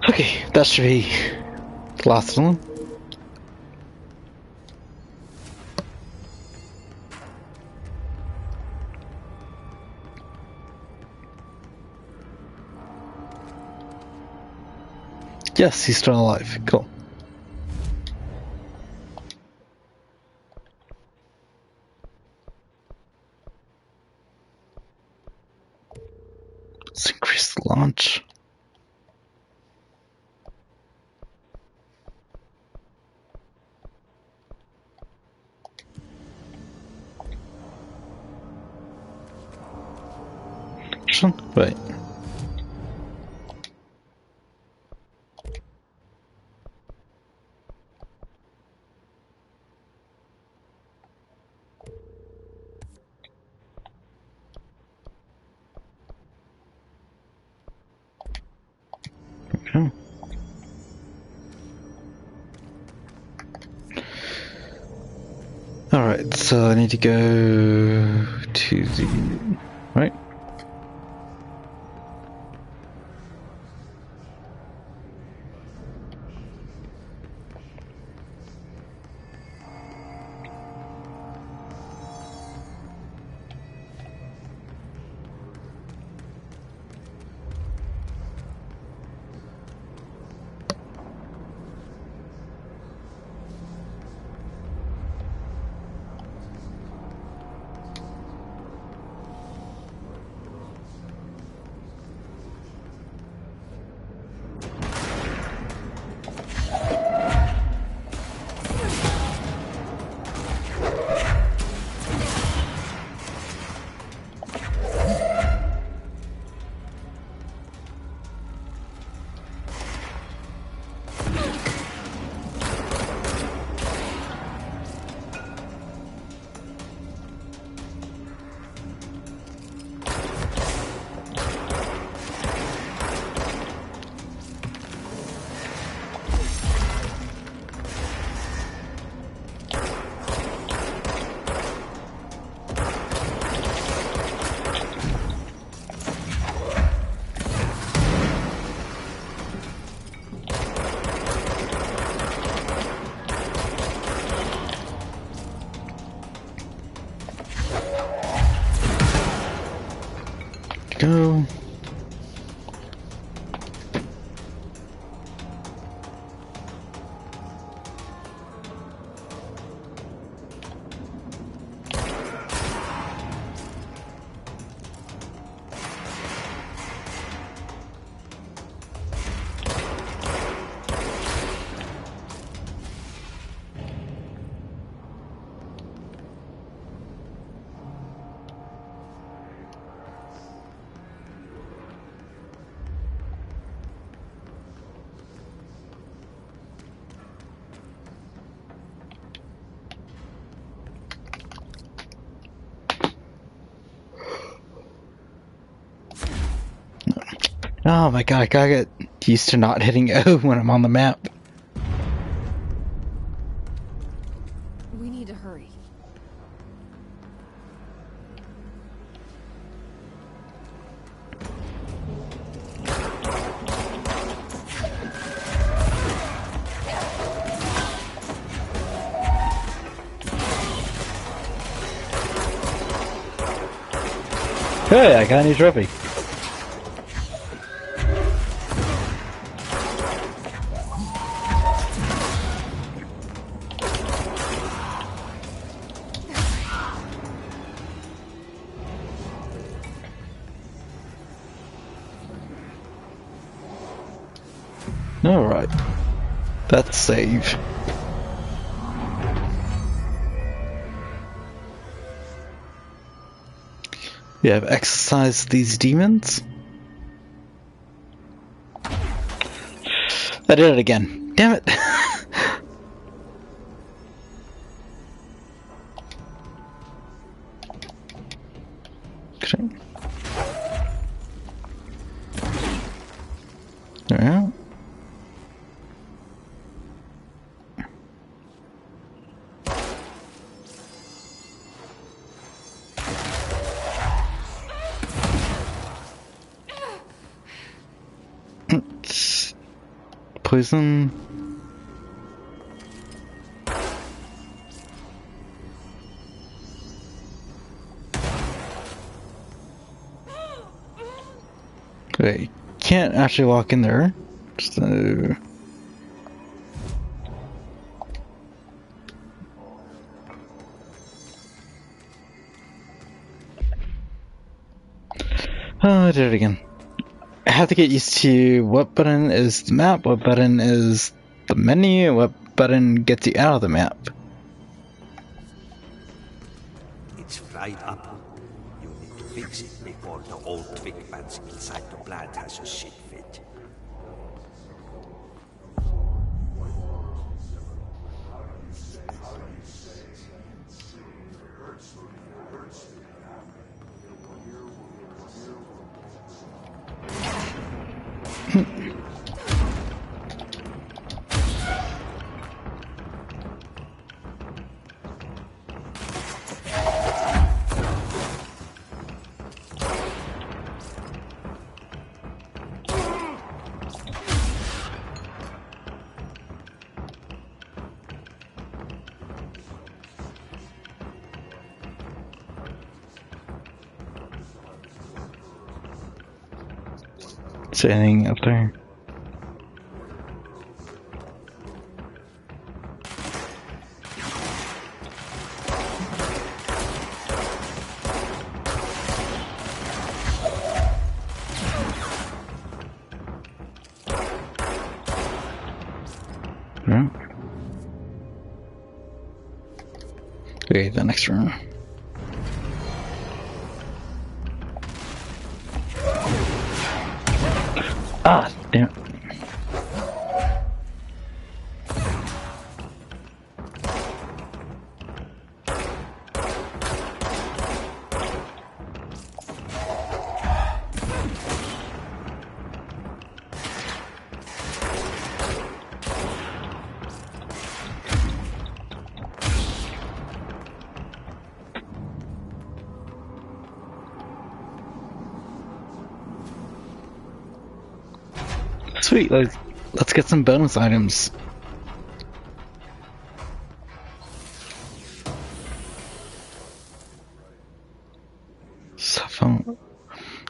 Okay, that should be the last one. Yes, he's still alive. Cool. Let's increase the launch. Right. Okay. Alright, so I need to go to the... right? go. Oh my god, I gotta get used to not hitting O when I'm on the map. We need to hurry. Hey, I got a new trophy. Alright. That's save. We have exercised these demons. I did it again. Damn it. Okay. There we are. Poison. Okay, can't actually walk in there, so... Oh, I did it again. I have to get used to what button is the map, what button is the menu, what button gets you out of the map. It's fried up. You need to fix it before the old twig bats inside the plant has a shit fit. Is there anything up there? No. Okay, the next room. Ah, damn it. Sweet, let's get some bonus items.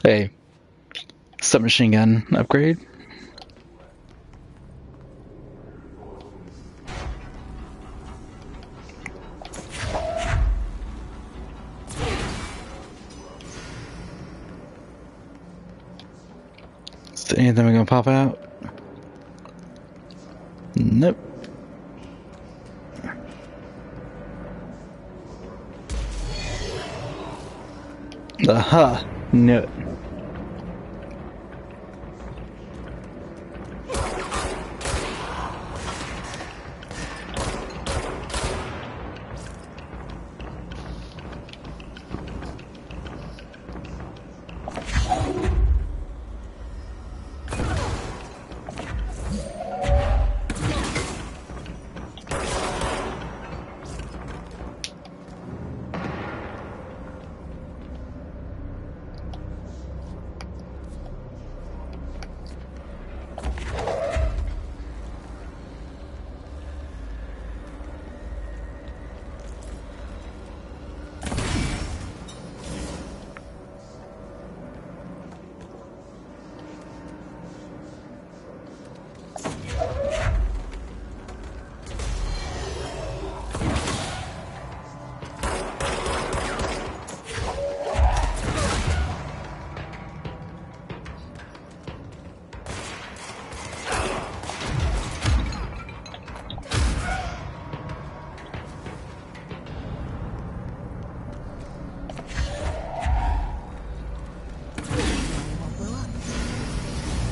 Hey, submachine gun upgrade. Is there anything gonna pop out? Nope. Aha! Knew it.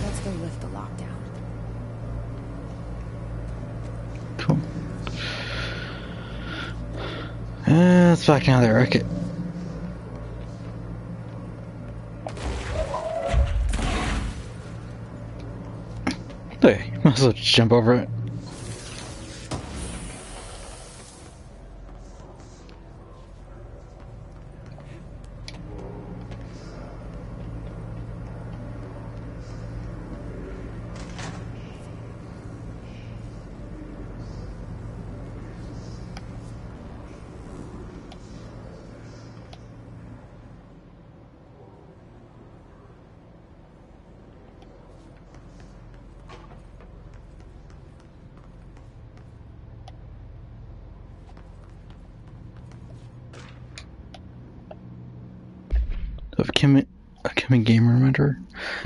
Let's go lift the lockdown. Cool. Let's back out of the rocket. Hey, might as well just jump over it. Upcoming game reminder.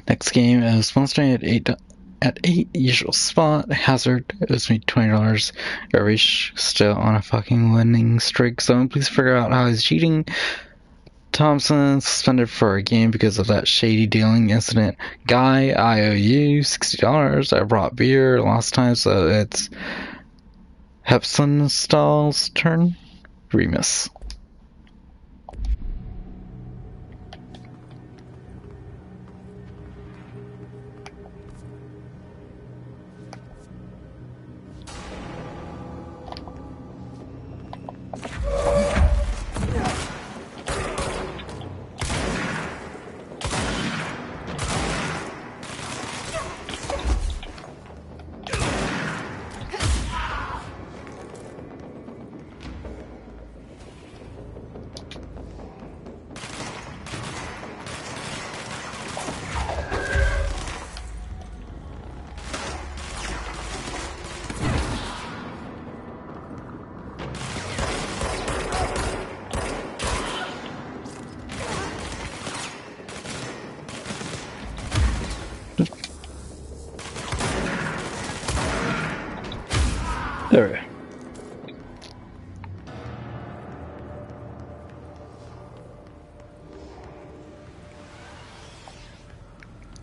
Next game is Monster at 8 usual spot. Hazard owes me $20. Arish still on a fucking winning streak. Someone please figure out how he's cheating. Thompson suspended for a game because of that shady dealing incident. Guy, I owe you $60. I brought beer last time, so it's Hepsonstall's turn. Remus. There we go.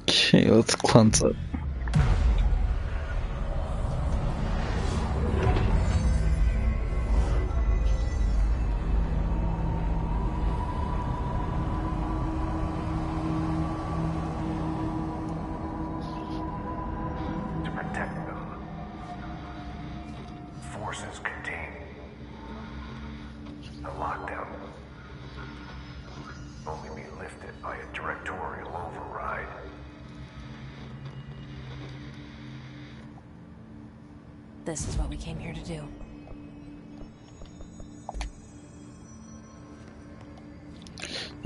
Okay, let's cleanse it. To protect them. Forces contain the lockdown. Only be lifted by a directorial override. This is what we came here to do.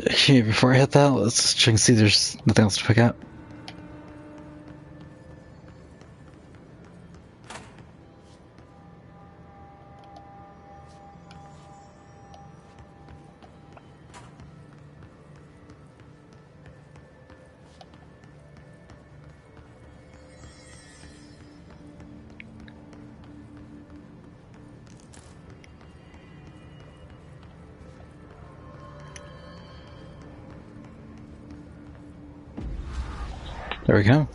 Okay, before I hit that, let's check and see there's nothing else to pick up. There we go.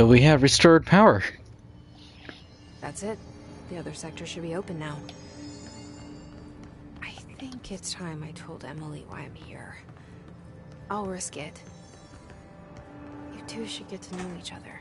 We have restored power. That's it. The other sector should be open now. I think it's time I told Emily why I'm here. I'll risk it. You two should get to know each other.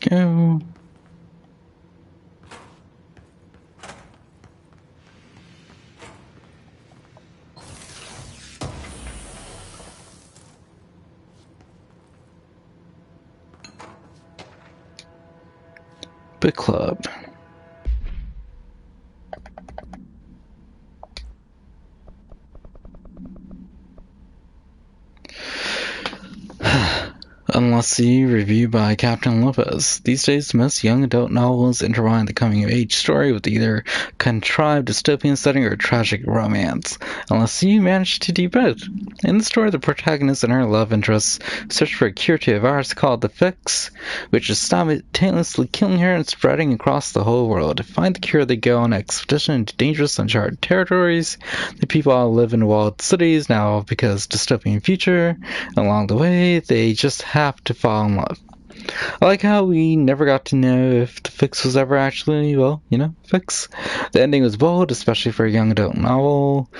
Go. Book club. Unlessly review by Captain Lopez. These days, most young adult novels intertwine the coming-of-age story with either contrived dystopian setting or tragic romance. Unless you manage to do both. In the story, the protagonist and her love interest search for a cure to a virus called the Fix, which is simultaneously killing her and spreading across the whole world. To find the cure, they go on an expedition into dangerous, uncharted territories. The people all live in walled cities now because dystopian future. Along the way, they just have to fall in love. I like how we never got to know if the Fix was ever actually, well, you know, Fix. The ending was bold, especially for a young adult novel.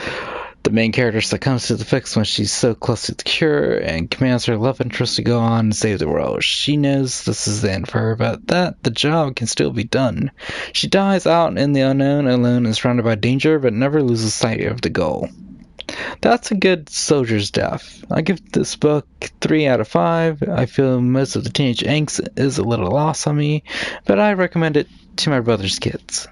The main character succumbs to the Fix when she's so close to the cure and commands her love interest to go on and save the world. She knows this is the end for her, but that the job can still be done. She dies out in the unknown, alone and surrounded by danger, but never loses sight of the goal. That's a good soldier's death. I give this book 3 out of 5. I feel most of the teenage angst is a little lost on me, but I recommend it to my brother's kids.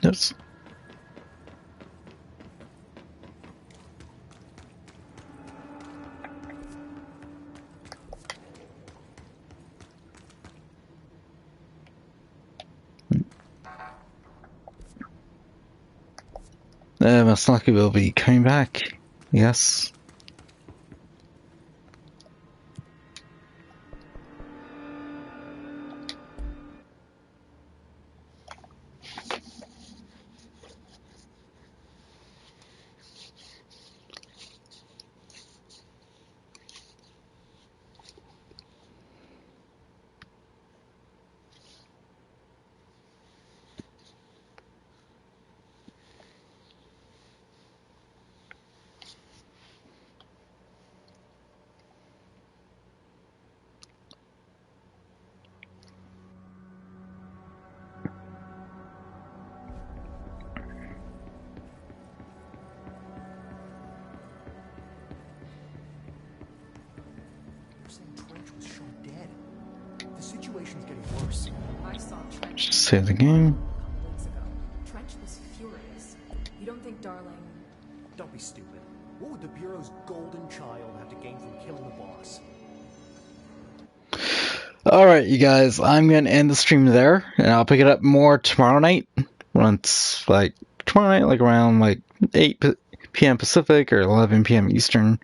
Yes. Most likely will be coming back. Yes. Just save the game. Trench was furious. You don't think Darling... Don't be stupid. What would the Bureau's golden child have to gain from killing the boss? Alright, you guys, I'm going to end the stream there, and I'll pick it up more tomorrow night. Once, tomorrow night, around, 8 p.m. Pacific or 11 p.m. Eastern.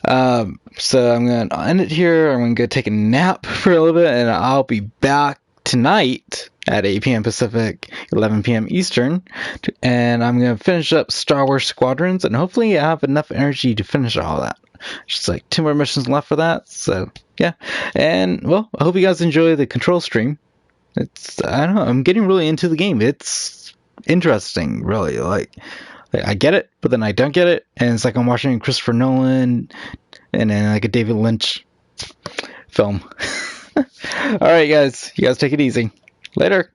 So I'm going to end it here. I'm going to go take a nap for a little bit, and I'll be back tonight at 8 p.m. Pacific, 11 p.m. Eastern, and I'm going to finish up Star Wars Squadrons, and hopefully I have enough energy to finish all that. Just 2 more missions left for that, so yeah. And, well, I hope you guys enjoy the Control stream. I don't know, I'm getting really into the game. It's interesting, really. I get it, but then I don't get it, and it's I'm watching Christopher Nolan and then a David Lynch film. Alright, guys. You guys take it easy. Later.